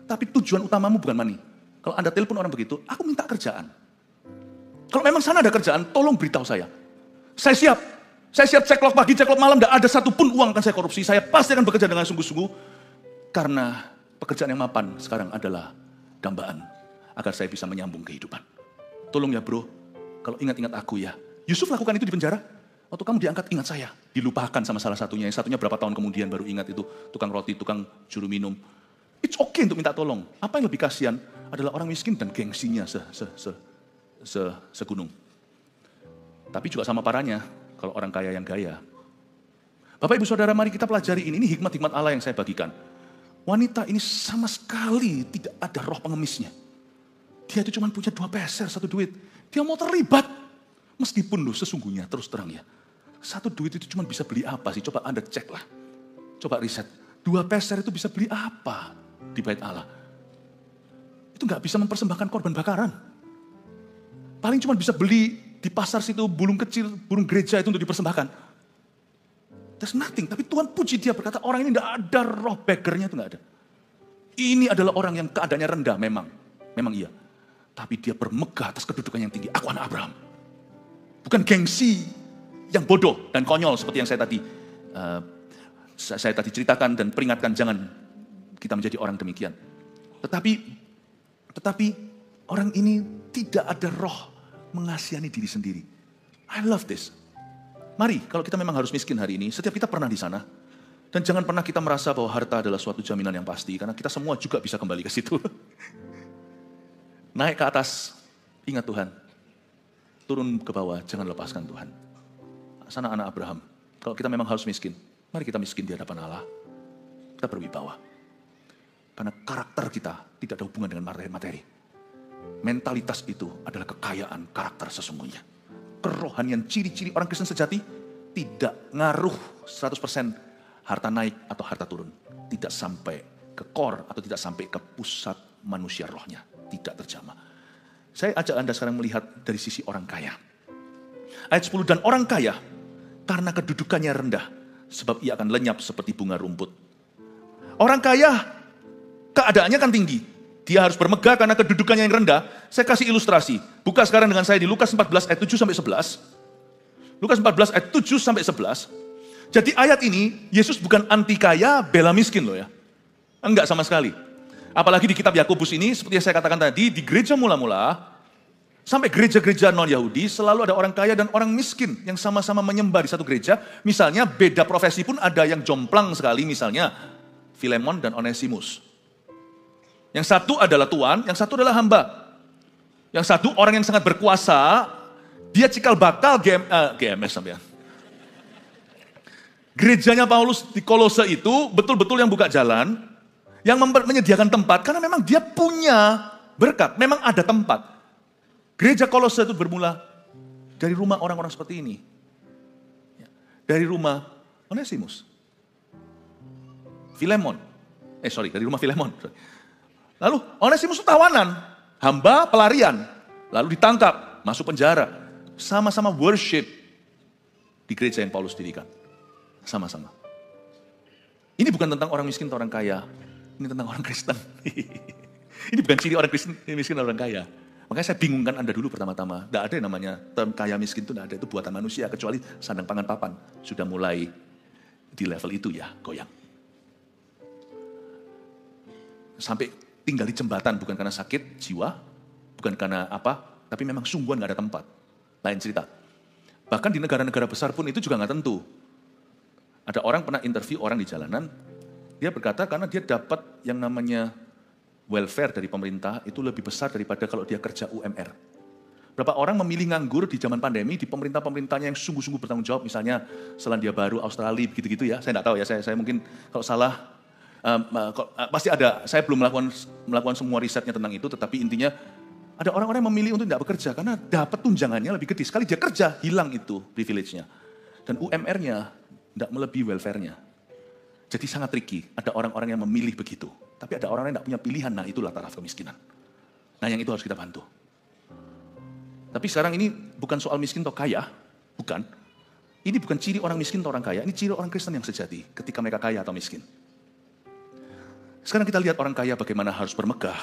Tapi tujuan utamamu bukan money. Kalau Anda telepon orang begitu, aku minta kerjaan. Kalau memang sana ada kerjaan, tolong beritahu saya. Saya siap. Saya siap ceklok pagi, ceklok malam, tidak ada satupun uang akan saya korupsi. Saya pasti akan bekerja dengan sungguh-sungguh. Karena pekerjaan yang mapan sekarang adalah dambaan. Agar saya bisa menyambung kehidupan. Tolong ya bro, kalau ingat-ingat aku ya. Yusuf lakukan itu di penjara. Waktu kamu diangkat, ingat saya. Dilupakan sama salah satunya. Yang satunya berapa tahun kemudian baru ingat itu. Tukang roti, tukang juru minum. It's okay untuk minta tolong. Apa yang lebih kasihan adalah orang miskin dan gengsinya segunung. Tapi juga sama parahnya. Kalau orang kaya yang gaya. Bapak ibu saudara mari kita pelajari ini. Ini hikmat-hikmat Allah yang saya bagikan. Wanita ini sama sekali tidak ada roh pengemisnya. Dia itu cuma punya 2 peser, 1 duit. Dia mau terlibat. Meskipun loh sesungguhnya terus terang ya. 1 duit itu cuma bisa beli apa sih? Coba Anda cek lah. Coba riset. 2 peser itu bisa beli apa di bait Allah? Itu gak bisa mempersembahkan korban bakaran. Paling cuma bisa beli di pasar situ burung kecil, burung gereja itu untuk dipersembahkan. There's nothing. Tapi Tuhan puji dia berkata orang ini tidak ada roh beggarnya itu tidak ada. Ini adalah orang yang keadaannya rendah memang. Memang iya. Tapi dia bermegah atas kedudukan yang tinggi. Aku anak Abraham. Bukan gengsi yang bodoh dan konyol seperti yang saya tadi ceritakan dan peringatkan jangan kita menjadi orang demikian. Tetapi orang ini tidak ada roh mengasihani diri sendiri. I love this. Mari, kalau kita memang harus miskin hari ini, setiap kita pernah di sana. Dan jangan pernah kita merasa bahwa harta adalah suatu jaminan yang pasti. Karena kita semua juga bisa kembali ke situ. Naik ke atas, ingat Tuhan. Turun ke bawah, jangan lepaskan Tuhan. Sana anak Abraham. Kalau kita memang harus miskin, mari kita miskin di hadapan Allah. Kita berwibawa. Karena karakter kita tidak ada hubungan dengan materi. Mentalitas itu adalah kekayaan karakter sesungguhnya. Kerohanian, ciri-ciri orang Kristen sejati tidak ngaruh 100% harta naik atau harta turun. Tidak sampai ke core atau tidak sampai ke pusat manusia rohnya. Tidak terjamah. Saya ajak Anda sekarang melihat dari sisi orang kaya. Ayat 10, dan orang kaya karena kedudukannya rendah sebab ia akan lenyap seperti bunga rumput. Orang kaya keadaannya kan tinggi. Dia harus bermegah karena kedudukannya yang rendah. Saya kasih ilustrasi. Buka sekarang dengan saya di Lukas 14 ayat 7 sampai 11. Lukas 14 ayat 7 sampai 11. Jadi ayat ini Yesus bukan anti kaya, bela miskin loh ya. Enggak sama sekali. Apalagi di kitab Yakobus ini seperti yang saya katakan tadi di gereja mula-mula Sampai gereja-gereja non-Yahudi selalu ada orang kaya dan orang miskin yang sama-sama menyembah di satu gereja. Misalnya beda profesi pun ada yang jomplang sekali, misalnya Filemon dan Onesimus. Yang satu adalah tuan, yang satu adalah hamba. Yang satu orang yang sangat berkuasa, dia cikal bakal GMS sampean. Gerejanya Paulus di Kolose itu betul-betul yang buka jalan, yang menyediakan tempat, karena memang dia punya berkat, memang ada tempat. Gereja Kolose itu bermula dari rumah orang-orang seperti ini. Dari rumah Onesimus. Dari rumah Filemon. Lalu Onesimus itu tawanan, hamba pelarian, lalu ditangkap, masuk penjara. Sama-sama worship di gereja yang Paulus dirikan. Sama-sama. Ini bukan tentang orang miskin atau orang kaya, ini tentang orang Kristen. Ini bukan ciri orang Kristen, miskin atau orang kaya. Makanya saya bingungkan Anda dulu pertama-tama. Tidak ada yang namanya term kaya miskin itu, tidak ada. Itu buatan manusia, kecuali sandang pangan papan. Sudah mulai di level itu ya, goyang. Sampai tinggal di jembatan, bukan karena sakit jiwa, bukan karena apa, tapi memang sungguhan nggak ada tempat. Lain cerita. Bahkan di negara-negara besar pun itu juga nggak tentu. Ada orang pernah interview orang di jalanan, dia berkata karena dia dapat yang namanya welfare dari pemerintah itu lebih besar daripada kalau dia kerja UMR. Berapa orang memilih nganggur di zaman pandemi di pemerintah-pemerintahnya yang sungguh-sungguh bertanggung jawab, misalnya Selandia Baru, Australia, begitu-gitu ya. Saya nggak tahu ya, saya mungkin kalau salah, pasti ada. Saya belum melakukan semua risetnya tentang itu, tetapi intinya ada orang-orang yang memilih untuk tidak bekerja karena dapat tunjangannya lebih gede. Sekali dia kerja, hilang itu privilege-nya. Dan UMR-nya tidak melebihi welfare-nya. Jadi sangat tricky, ada orang-orang yang memilih begitu. Tapi ada orang yang tidak punya pilihan, nah itulah taraf kemiskinan. Nah yang itu harus kita bantu. Tapi sekarang ini bukan soal miskin atau kaya, bukan. Ini bukan ciri orang miskin atau orang kaya, ini ciri orang Kristen yang sejati ketika mereka kaya atau miskin. Sekarang kita lihat orang kaya bagaimana harus bermegah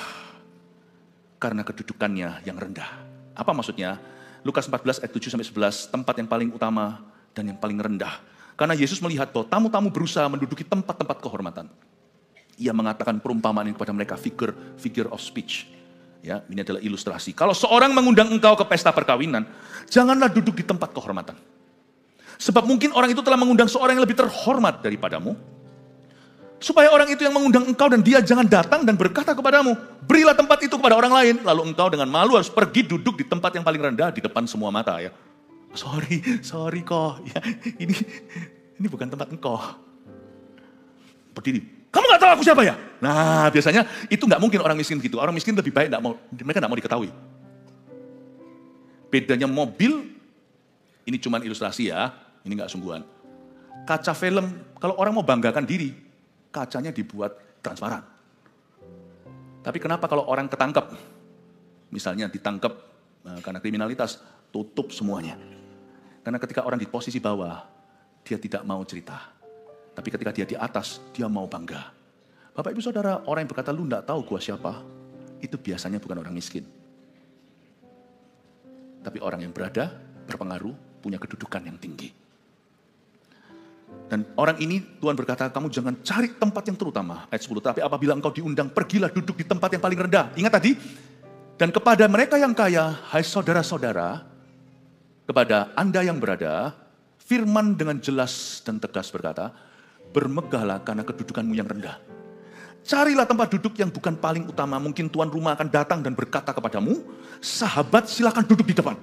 karena kedudukannya yang rendah. Apa maksudnya? Lukas 14 ayat 7-11, tempat yang paling utama dan yang paling rendah. Karena Yesus melihat bahwa tamu-tamu berusaha menduduki tempat-tempat kehormatan. Ia mengatakan perumpamaan kepada mereka, figure of speech. Ya, ini adalah ilustrasi. Kalau seorang mengundang engkau ke pesta perkawinan, janganlah duduk di tempat kehormatan. Sebab mungkin orang itu telah mengundang seorang yang lebih terhormat daripadamu. Supaya orang itu yang mengundang engkau dan dia jangan datang dan berkata kepadamu, berilah tempat itu kepada orang lain. Lalu engkau dengan malu harus pergi duduk di tempat yang paling rendah di depan semua mata ya. Sorry kok. Ya, ini bukan tempat engkau. Berdiri. Kamu gak tahu aku siapa ya? Nah biasanya itu gak mungkin orang miskin gitu. Orang miskin lebih baik, mereka gak mau diketahui. Bedanya mobil, ini cuma ilustrasi ya, ini gak sungguhan. Kaca film, kalau orang mau banggakan diri, kacanya dibuat transparan. Tapi kenapa kalau orang ketangkep, misalnya ditangkep karena kriminalitas, tutup semuanya. Karena ketika orang di posisi bawah, dia tidak mau cerita. Tapi ketika dia di atas, dia mau bangga. Bapak ibu saudara, orang yang berkata, lu gak tahu gua siapa, itu biasanya bukan orang miskin. Tapi orang yang berada, berpengaruh, punya kedudukan yang tinggi. Dan orang ini Tuhan berkata, kamu jangan cari tempat yang terutama. Ayat 10, tapi apabila engkau diundang, pergilah duduk di tempat yang paling rendah. Ingat tadi, dan kepada mereka yang kaya, hai saudara-saudara, kepada Anda yang berada, firman dengan jelas dan tegas berkata, bermegahlah karena kedudukanmu yang rendah. Carilah tempat duduk yang bukan paling utama. Mungkin tuan rumah akan datang dan berkata kepadamu, sahabat silakan duduk di depan.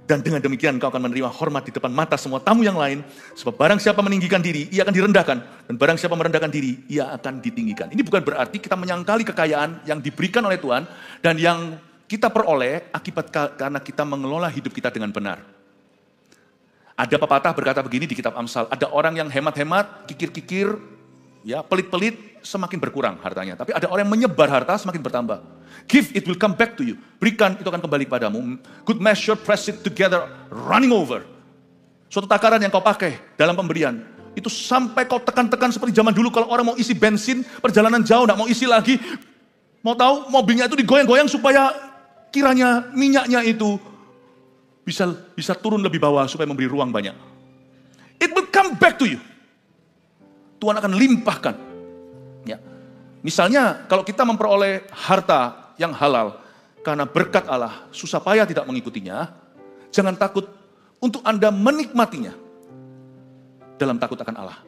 Dan dengan demikian kau akan menerima hormat di depan mata semua tamu yang lain. Sebab barang siapa meninggikan diri, ia akan direndahkan. Dan barang siapa merendahkan diri, ia akan ditinggikan. Ini bukan berarti kita menyangkali kekayaan yang diberikan oleh Tuhan. Dan yang kita peroleh akibat karena kita mengelola hidup kita dengan benar. Ada pepatah berkata begini di kitab Amsal. Ada orang yang hemat-hemat, kikir-kikir, ya pelit-pelit, semakin berkurang hartanya. Tapi ada orang yang menyebar harta semakin bertambah. Give, it will come back to you. Berikan, itu akan kembali padamu. Good measure, press it together, running over. Suatu takaran yang kau pakai dalam pemberian. Itu sampai kau tekan-tekan seperti zaman dulu. Kalau orang mau isi bensin, perjalanan jauh, tidak mau isi lagi. Mau tahu, mobilnya itu digoyang-goyang supaya kiranya minyaknya itu bisa turun lebih bawah supaya memberi ruang banyak. It will come back to you. Tuhan akan limpahkan. Ya. Misalnya kalau kita memperoleh harta yang halal, karena berkat Allah, susah payah tidak mengikutinya, jangan takut untuk Anda menikmatinya dalam takut akan Allah.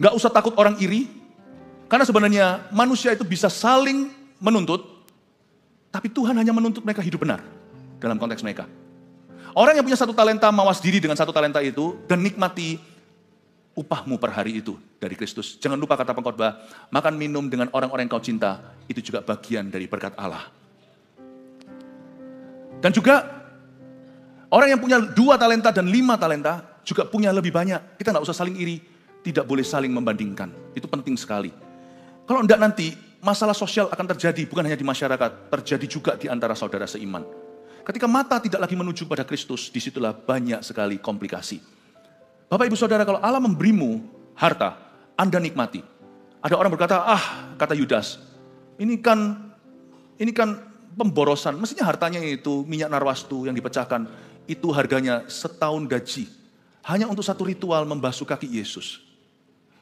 Nggak usah takut orang iri, karena sebenarnya manusia itu bisa saling menuntut, tapi Tuhan hanya menuntut mereka hidup benar dalam konteks mereka. Orang yang punya 1 talenta mawas diri dengan 1 talenta itu dan nikmati upahmu per hari itu dari Kristus. Jangan lupa kata pengkhotbah, makan minum dengan orang-orang yang kau cinta, itu juga bagian dari berkat Allah. Dan juga orang yang punya 2 talenta dan 5 talenta juga punya lebih banyak. Kita nggak usah saling iri, tidak boleh saling membandingkan. Itu penting sekali. Kalau enggak nanti masalah sosial akan terjadi, bukan hanya di masyarakat, terjadi juga di antara saudara seiman. Ketika mata tidak lagi menuju pada Kristus, disitulah banyak sekali komplikasi. Bapak ibu saudara, kalau Allah memberimu harta, Anda nikmati. Ada orang berkata, kata Yudas, ini kan pemborosan. Mestinya hartanya itu minyak narwastu yang dipecahkan, itu harganya setahun gaji. Hanya untuk satu ritual membasuh kaki Yesus.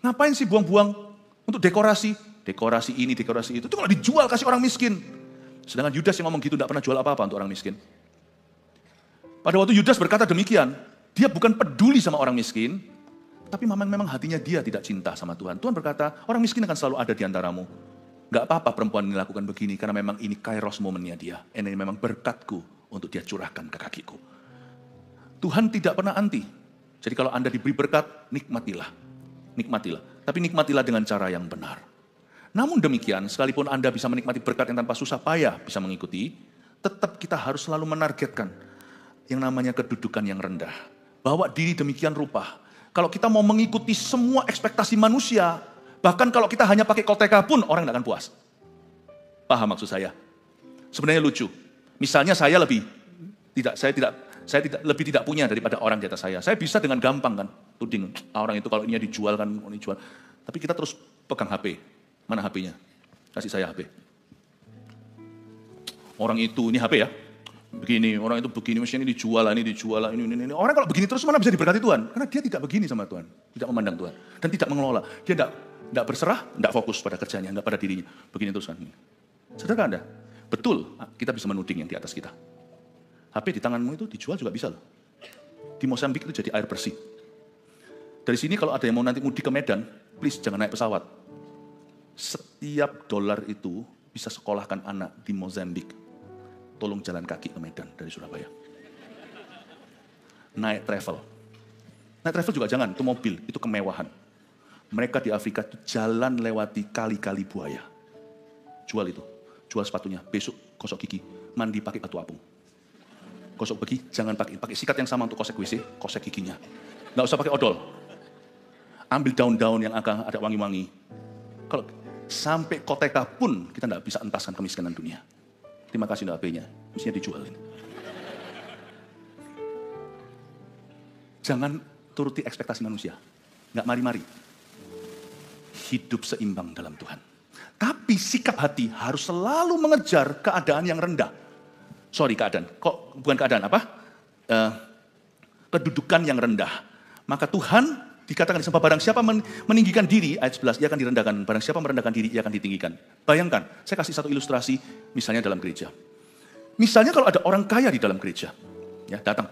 Ngapain sih buang-buang untuk dekorasi? Dekorasi ini, dekorasi itu. Itu kalau dijual kasih orang miskin. Sedangkan Yudas yang ngomong gitu tidak pernah jual apa-apa untuk orang miskin. Pada waktu Yudas berkata demikian, dia bukan peduli sama orang miskin, tapi memang hatinya dia tidak cinta sama Tuhan. Tuhan berkata, orang miskin akan selalu ada di antaramu. Gak apa-apa perempuan ini lakukan begini, karena memang ini kairos momennya dia. Ini memang berkatku untuk dia curahkan ke kakiku. Tuhan tidak pernah anti. Jadi kalau Anda diberi berkat, nikmatilah. Nikmatilah. Tapi nikmatilah dengan cara yang benar. Namun demikian, sekalipun Anda bisa menikmati berkat yang tanpa susah payah bisa mengikuti, tetap kita harus selalu menargetkan yang namanya kedudukan yang rendah. Bawa diri demikian rupa. Kalau kita mau mengikuti semua ekspektasi manusia, bahkan kalau kita hanya pakai koteka pun orang tidak akan puas. Paham maksud saya? Sebenarnya lucu. Misalnya saya lebih tidak punya daripada orang di atas saya. Saya bisa dengan gampang kan tuding orang itu kalau ini dijual kan, ini dijual. Tapi kita terus pegang HP. Mana HP-nya? Kasih saya HP. Orang itu, ini HP ya. Begini, orang itu begini, mestinya ini dijual. Orang kalau begini terus mana bisa diberkati Tuhan? Karena dia tidak begini sama Tuhan. Tidak memandang Tuhan. Dan tidak mengelola. Dia tidak berserah, tidak fokus pada kerjanya, tidak pada dirinya. Begini terus kan. Saudara Anda? Betul, kita bisa menuding yang di atas kita. HP di tanganmu itu dijual juga bisa loh. Di Mozambik itu jadi air bersih. Dari sini kalau ada yang mau nanti mudik ke Medan, please jangan naik pesawat. Setiap dolar itu bisa sekolahkan anak di Mozambik. Tolong jalan kaki ke Medan dari Surabaya. Naik travel. Naik travel juga jangan, itu mobil, itu kemewahan. Mereka di Afrika itu jalan lewati kali-kali buaya. Jual itu, jual sepatunya. Besok gosok gigi, mandi pakai batu apung. Gosok gigi, jangan pakai sikat yang sama untuk kosek WC, kosek giginya. Nggak usah pakai odol. Ambil daun-daun yang agak ada wangi-wangi. Kalau sampai koteka pun kita tidak bisa entaskan kemiskinan dunia. Terima kasih HP-nya, mestinya dijual. Jangan turuti ekspektasi manusia. Nggak mari-mari. Hidup seimbang dalam Tuhan. Tapi sikap hati harus selalu mengejar keadaan yang rendah. Bukan keadaan apa? Kedudukan yang rendah. Maka Tuhan dikatakan sebab barang siapa meninggikan diri, ayat 11, ia akan direndahkan. Barang siapa merendahkan diri, ia akan ditinggikan. Bayangkan, saya kasih satu ilustrasi, misalnya dalam gereja. Misalnya kalau ada orang kaya di dalam gereja, ya datang.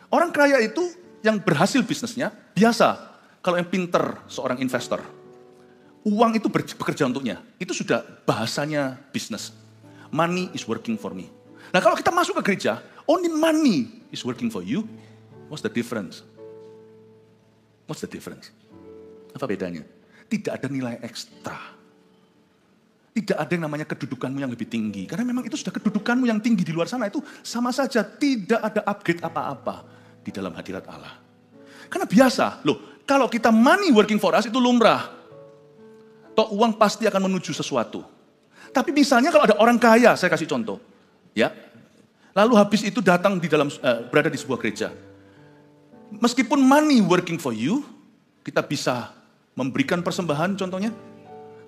Orang kaya itu yang berhasil bisnisnya, biasa. Kalau yang pinter, seorang investor. Uang itu bekerja untuknya. Itu sudah bahasanya bisnis. Money is working for me. Nah kalau kita masuk ke gereja, only money is working for you. What's the difference? What's the difference? Apa bedanya? Tidak ada nilai ekstra. Tidak ada yang namanya kedudukanmu yang lebih tinggi. Karena memang itu sudah kedudukanmu yang tinggi di luar sana. Itu sama saja. Tidak ada upgrade apa-apa di dalam hadirat Allah. Karena biasa. Kalau kita money working for us itu lumrah. Toh uang pasti akan menuju sesuatu. Tapi misalnya kalau ada orang kaya, saya kasih contoh. Ya. Lalu habis itu datang berada di sebuah gereja. Meskipun money working for you, kita bisa memberikan persembahan contohnya.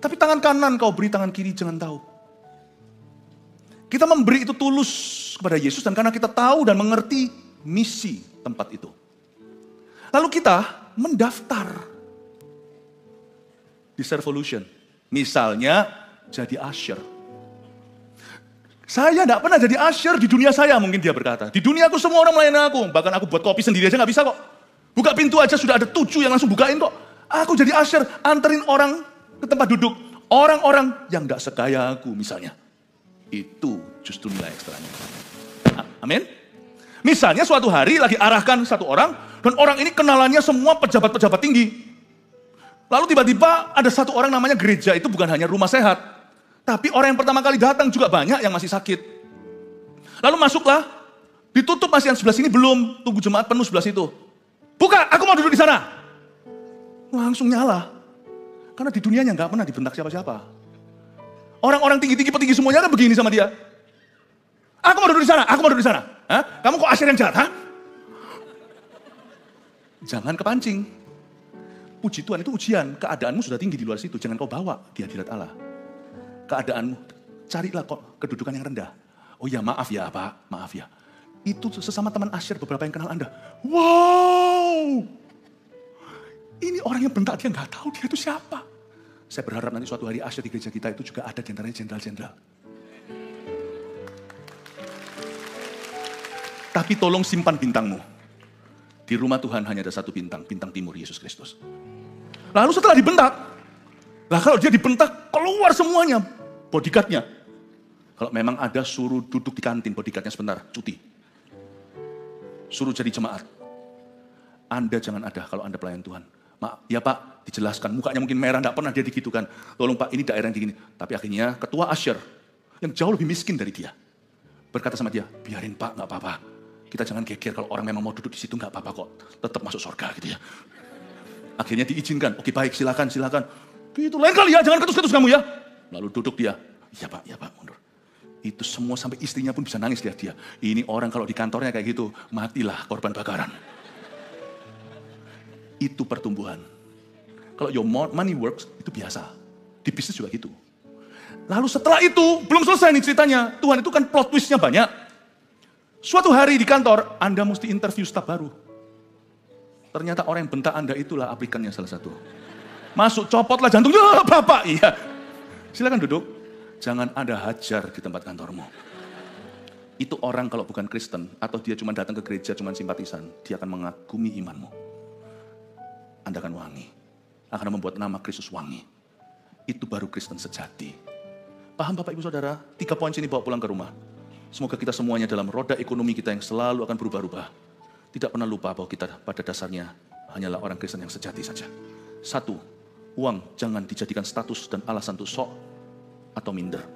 Tapi tangan kanan kau beri, tangan kiri jangan tahu. Kita memberi itu tulus kepada Yesus dan karena kita tahu dan mengerti misi tempat itu. Lalu kita mendaftar di Servolution. Misalnya jadi usher. Saya tidak pernah jadi usher di dunia saya, mungkin dia berkata. Di dunia aku semua orang melayani aku. Bahkan aku buat kopi sendiri aja nggak bisa kok. Buka pintu aja sudah ada 7 yang langsung bukain kok. Aku jadi usher, anterin orang ke tempat duduk. Orang-orang yang tidak sekaya aku misalnya. Itu justru nilai ekstranya. Amin. Misalnya suatu hari lagi arahkan satu orang. Dan orang ini kenalannya semua pejabat-pejabat tinggi. Lalu tiba-tiba ada satu orang namanya gereja. Itu bukan hanya rumah sehat. Tapi orang yang pertama kali datang juga banyak yang masih sakit. Lalu masuklah, ditutup masih yang sebelah sini belum, tunggu jemaat penuh sebelah situ. Buka, aku mau duduk di sana. Langsung nyala. Karena di dunianya nggak pernah dibentak siapa-siapa. Orang-orang tinggi-tinggi petinggi semuanya kan begini sama dia. Aku mau duduk di sana, aku mau duduk di sana. Hah? Kamu kok asyir yang jahat, ha? Jangan kepancing. Puji Tuhan itu ujian, keadaanmu sudah tinggi di luar situ, jangan kau bawa di hadirat Allah. Keadaanmu, carilah kok kedudukan yang rendah. Oh ya maaf ya Pak, maaf ya. Itu sesama teman asyir beberapa yang kenal Anda. Wow, ini orang yang bentak dia nggak tahu dia itu siapa. Saya berharap nanti suatu hari asyir di gereja kita itu juga ada di antaranya jenderal-jenderal. Tapi tolong simpan bintangmu. Di rumah Tuhan hanya ada satu bintang, bintang timur Yesus Kristus. Lalu setelah dibentak, lah kalau dia dibentak, keluar semuanya bodyguardnya. Kalau memang ada, suruh duduk di kantin bodyguardnya sebentar, cuti. Suruh jadi jemaat. Anda jangan ada kalau Anda pelayan Tuhan. Ya Pak, dijelaskan, mukanya mungkin merah, tidak pernah dia digitukan. Tolong Pak, ini daerah yang begini. Tapi akhirnya ketua Asher, yang jauh lebih miskin dari dia, berkata sama dia, biarin Pak, nggak apa-apa. Kita jangan geger kalau orang memang mau duduk di situ, nggak apa-apa kok. Tetap masuk surga gitu ya. Akhirnya diizinkan, oke baik silakan. Itu lain kali ya, jangan ketus-ketus kamu ya. Lalu duduk dia, iya Pak, mundur. Itu semua sampai istrinya pun bisa nangis lihat dia. Ini orang kalau di kantornya kayak gitu, matilah korban bakaran. Itu pertumbuhan. Kalau your money works, itu biasa. Di bisnis juga gitu. Lalu setelah itu, belum selesai nih ceritanya. Tuhan itu kan plot twistnya banyak. Suatu hari di kantor, Anda mesti interview staf baru. Ternyata orang yang bentak Anda itulah aplikannya salah satu. Masuk, copotlah jantungnya, Bapak. Iya. Silakan duduk. Jangan Anda hajar di tempat kantormu. Itu orang kalau bukan Kristen, atau dia cuma datang ke gereja, cuma simpatisan, dia akan mengagumi imanmu. Anda akan wangi. Akan membuat nama Kristus wangi. Itu baru Kristen sejati. Paham Bapak Ibu Saudara? 3 poin sini bawa pulang ke rumah. Semoga kita semuanya dalam roda ekonomi kita yang selalu akan berubah-ubah. Tidak pernah lupa bahwa kita pada dasarnya hanyalah orang Kristen yang sejati saja. 1, uang jangan dijadikan status dan alasan untuk sok atau minder.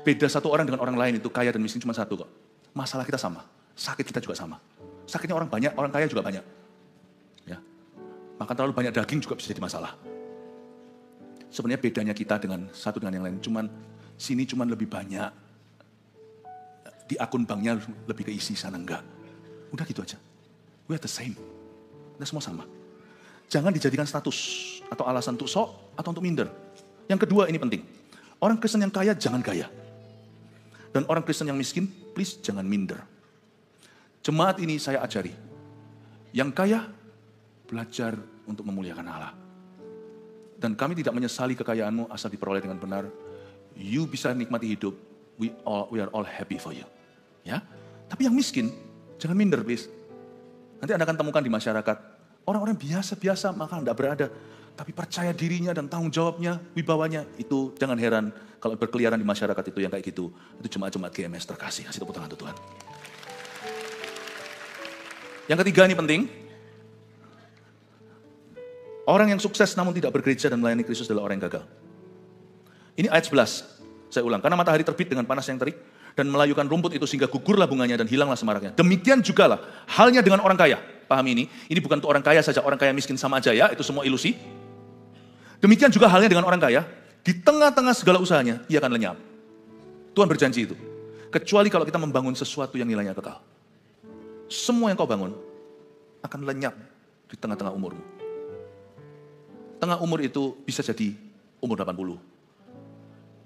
Beda satu orang dengan orang lain itu kaya dan miskin cuma satu kok. Masalah kita sama, sakit kita juga sama. Sakitnya orang banyak, orang kaya juga banyak. Ya. Makan terlalu banyak daging juga bisa jadi masalah. Sebenarnya bedanya kita dengan satu dengan yang lain, sini lebih banyak. Di akun banknya lebih keisi, sana enggak. Udah gitu aja. We are the same. Kita semua sama. Jangan dijadikan status atau alasan untuk sok atau untuk minder. Yang kedua ini penting. Orang Kristen yang kaya jangan gaya. Dan orang Kristen yang miskin, please jangan minder. Jemaat ini saya ajari. Yang kaya, belajar untuk memuliakan Allah. Dan kami tidak menyesali kekayaanmu asal diperoleh dengan benar. You bisa nikmati hidup. We are all happy for you. Ya, tapi yang miskin, jangan minder, please. Nanti Anda akan temukan di masyarakat, orang-orang biasa-biasa maka tidak berada. Tapi percaya dirinya dan tanggung jawabnya, wibawanya, itu jangan heran kalau berkeliaran di masyarakat itu yang kayak gitu. Itu jemaat-jemaat GMS terkasih. Kasih tepuk tangan untuk Tuhan. Yang ketiga ini penting. Orang yang sukses namun tidak bergereja dan melayani Kristus adalah orang yang gagal. Ini ayat 11. Saya ulang. Karena matahari terbit dengan panas yang terik dan melayukan rumput itu sehingga gugurlah bunganya dan hilanglah semaraknya. Demikian jugalah halnya dengan orang kaya. Paham ini? Ini bukan untuk orang kaya saja, orang kaya miskin sama aja ya, itu semua ilusi. Demikian juga halnya dengan orang kaya, di tengah-tengah segala usahanya, ia akan lenyap. Tuhan berjanji itu. Kecuali kalau kita membangun sesuatu yang nilainya kekal. Semua yang kau bangun akan lenyap di tengah-tengah umurmu. Tengah umur itu bisa jadi umur 80.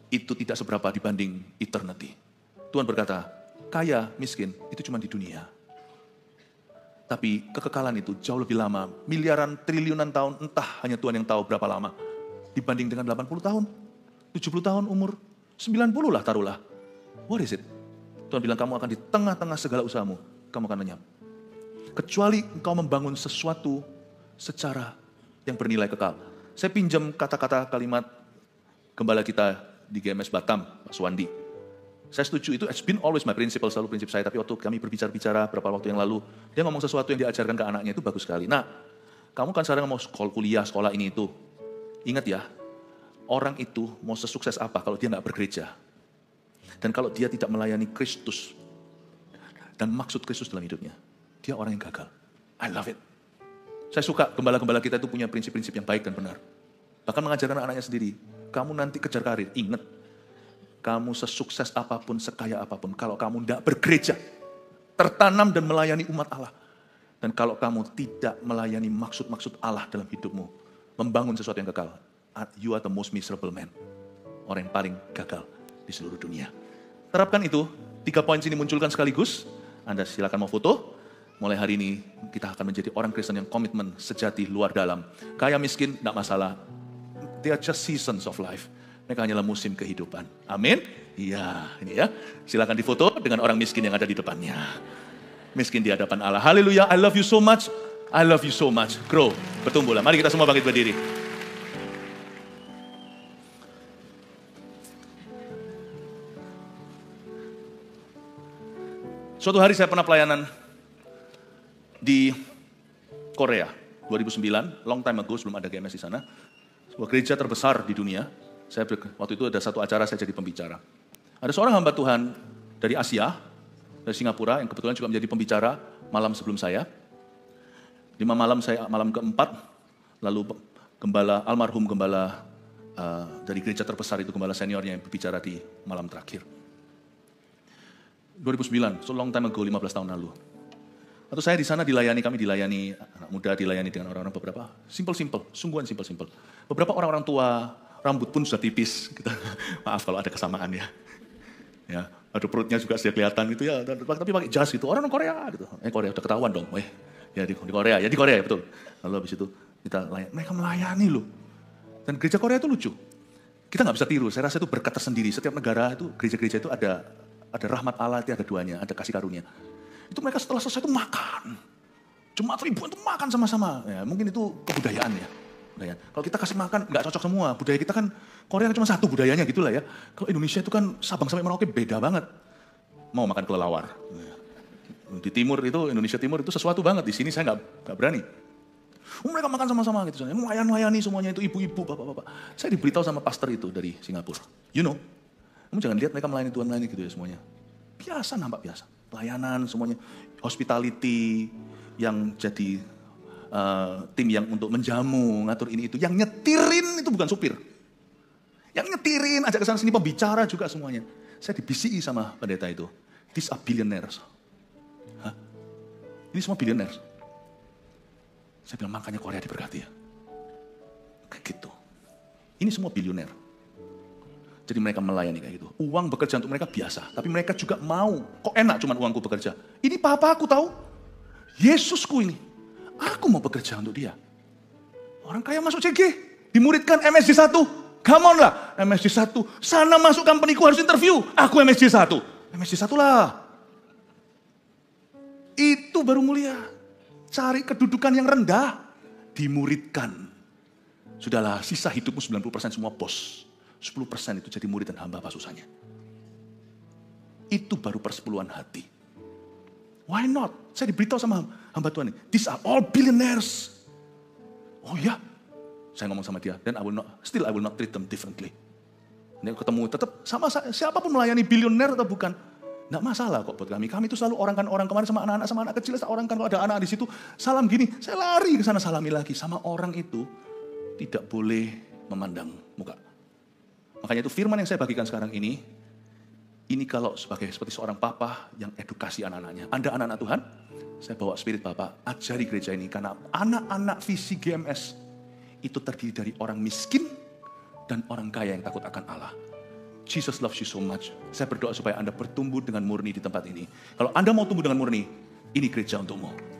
Itu tidak seberapa dibanding eternity. Tuhan berkata, kaya, miskin, itu cuma di dunia. Tapi kekekalan itu jauh lebih lama. Miliaran, triliunan tahun, entah hanya Tuhan yang tahu berapa lama. Dibanding dengan 80 tahun, 70 tahun umur, 90 lah taruhlah. What is it? Tuhan bilang kamu akan di tengah-tengah segala usahamu, kamu akan lenyap. Kecuali engkau membangun sesuatu secara yang bernilai kekal. Saya pinjam kata-kata kalimat gembala kita di GMS Batam, Pak Suwandi. Saya setuju, itu it's been always my principle, selalu prinsip saya. Tapi waktu kami berbicara-bicara beberapa waktu yang lalu, dia ngomong sesuatu yang diajarkan ke anaknya itu bagus sekali. Nah, kamu kan sekarang mau kuliah, sekolah ini itu. Ingat ya, orang itu mau sesukses apa kalau dia nggak bergereja. Dan kalau dia tidak melayani Kristus dan maksud Kristus dalam hidupnya, dia orang yang gagal. I love it. Saya suka gembala-gembala kita itu punya prinsip-prinsip yang baik dan benar. Bahkan mengajarkan anaknya sendiri, kamu nanti kejar karir, ingat, kamu sesukses apapun, sekaya apapun, kalau kamu tidak bergereja, tertanam dan melayani umat Allah, dan kalau kamu tidak melayani maksud-maksud Allah dalam hidupmu, membangun sesuatu yang kekal, you are the most miserable man. Orang yang paling gagal di seluruh dunia. Terapkan itu, 3 poin sini munculkan sekaligus. Anda silakan mau foto. Mulai hari ini kita akan menjadi orang Kristen yang komitmen sejati luar dalam. Kaya miskin, tidak masalah. They are just seasons of life. Mereka hanyalah musim kehidupan. Amin. Iya, ini ya. Silakan difoto dengan orang miskin yang ada di depannya. Miskin di hadapan Allah. Haleluya. I love you so much. I love you so much. Grow. Bertumbuhlah. Mari kita semua bangkit berdiri. Suatu hari saya pernah pelayanan di Korea, 2009, long time ago, sebelum ada GMS di sana. Sebuah gereja terbesar di dunia. Waktu itu ada satu acara saya jadi pembicara. Ada seorang hamba Tuhan dari Asia, dari Singapura, yang kebetulan juga menjadi pembicara malam sebelum saya. 5 malam saya, malam keempat, lalu almarhum gembala dari gereja terbesar itu, gembala seniornya yang berbicara di malam terakhir. 2009, so long time ago, 15 tahun lalu. Waktu saya di sana kami dilayani, anak muda dilayani dengan orang-orang beberapa, simple, sungguhan simple. Beberapa orang-orang tua, rambut pun sudah tipis. Maaf kalau ada kesamaan ya. Ya, ada perutnya juga sudah kelihatan gitu ya, tapi pakai jas gitu, orang Korea gitu. Korea udah ketahuan dong, ya di Korea ya betul. Lalu habis itu kita mereka melayani loh. Dan gereja Korea itu lucu. Kita nggak bisa tiru, saya rasa itu berkat tersendiri. Setiap negara itu, gereja-gereja itu ada rahmat Allah, ada duanya, ada kasih karunia. Itu mereka setelah selesai itu makan. Jemaat ribuan itu makan sama-sama. Ya, mungkin itu kebudayaan ya. Kalau kita kasih makan, nggak cocok semua. Budaya kita kan, Korea cuma satu budayanya gitu lah ya. Kalau Indonesia itu kan Sabang sampai Merauke beda banget. Mau makan kelelawar. Di timur itu, Indonesia Timur itu sesuatu banget. Di sini saya nggak berani. Mereka makan sama-sama gitu. Melayani semuanya itu ibu-ibu, bapak-bapak. Saya diberitahu sama pastor itu dari Singapura. You know, kamu jangan lihat mereka melayani Tuhan melayani gitu ya semuanya. Biasa, nampak biasa. Pelayanan semuanya. Hospitality yang jadi tim yang untuk menjamu, ngatur ini itu. Yang nyetirin itu bukan supir. Yang nyetirin, ajak ke sana sini pembicara juga semuanya. Saya dibisiki sama pendeta itu. These are billionaires. Hah? Ini semua billionaires. Saya bilang makanya Korea diberkati ya. Kayak gitu. Ini semua billionaire. Jadi mereka melayani kayak gitu. Uang bekerja untuk mereka biasa. Tapi mereka juga mau. Kok enak cuman uangku bekerja. Ini papa aku tahu. Yesusku ini. Aku mau bekerja untuk dia. Orang kaya masuk CG. Dimuridkan MSG 1. Come on lah. MSG 1. Sana masuk company-ku harus interview. Aku MSG 1. MSG 1 lah. Itu baru mulia. Cari kedudukan yang rendah. Dimuridkan. Sudahlah, sisa hidupmu 90% semua bos. 10% itu jadi murid dan hamba apa susahnya. Itu baru persepuluhan hati. Why not? Saya diberitahu sama hamba Tuhan ini. These are all billionaires. Oh ya? Saya ngomong sama dia. Dan I will not treat them differently. Ini ketemu tetap sama siapapun melayani billionaire atau bukan. Nggak masalah kok buat kami. Kami itu selalu orang kemarin sama anak kecil. Orang kan kalau ada anak di situ. Salam gini. Saya lari ke sana salami lagi. Sama orang itu tidak boleh memandang muka. Makanya itu firman yang saya bagikan sekarang ini kalau seperti seorang papa yang edukasi anak-anaknya. Anda anak-anak Tuhan, saya bawa spirit Bapak, ajari gereja ini. Karena anak-anak visi GMS itu terdiri dari orang miskin dan orang kaya yang takut akan Allah. Jesus loves you so much. Saya berdoa supaya Anda bertumbuh dengan murni di tempat ini. Kalau Anda mau tumbuh dengan murni, ini gereja untukmu.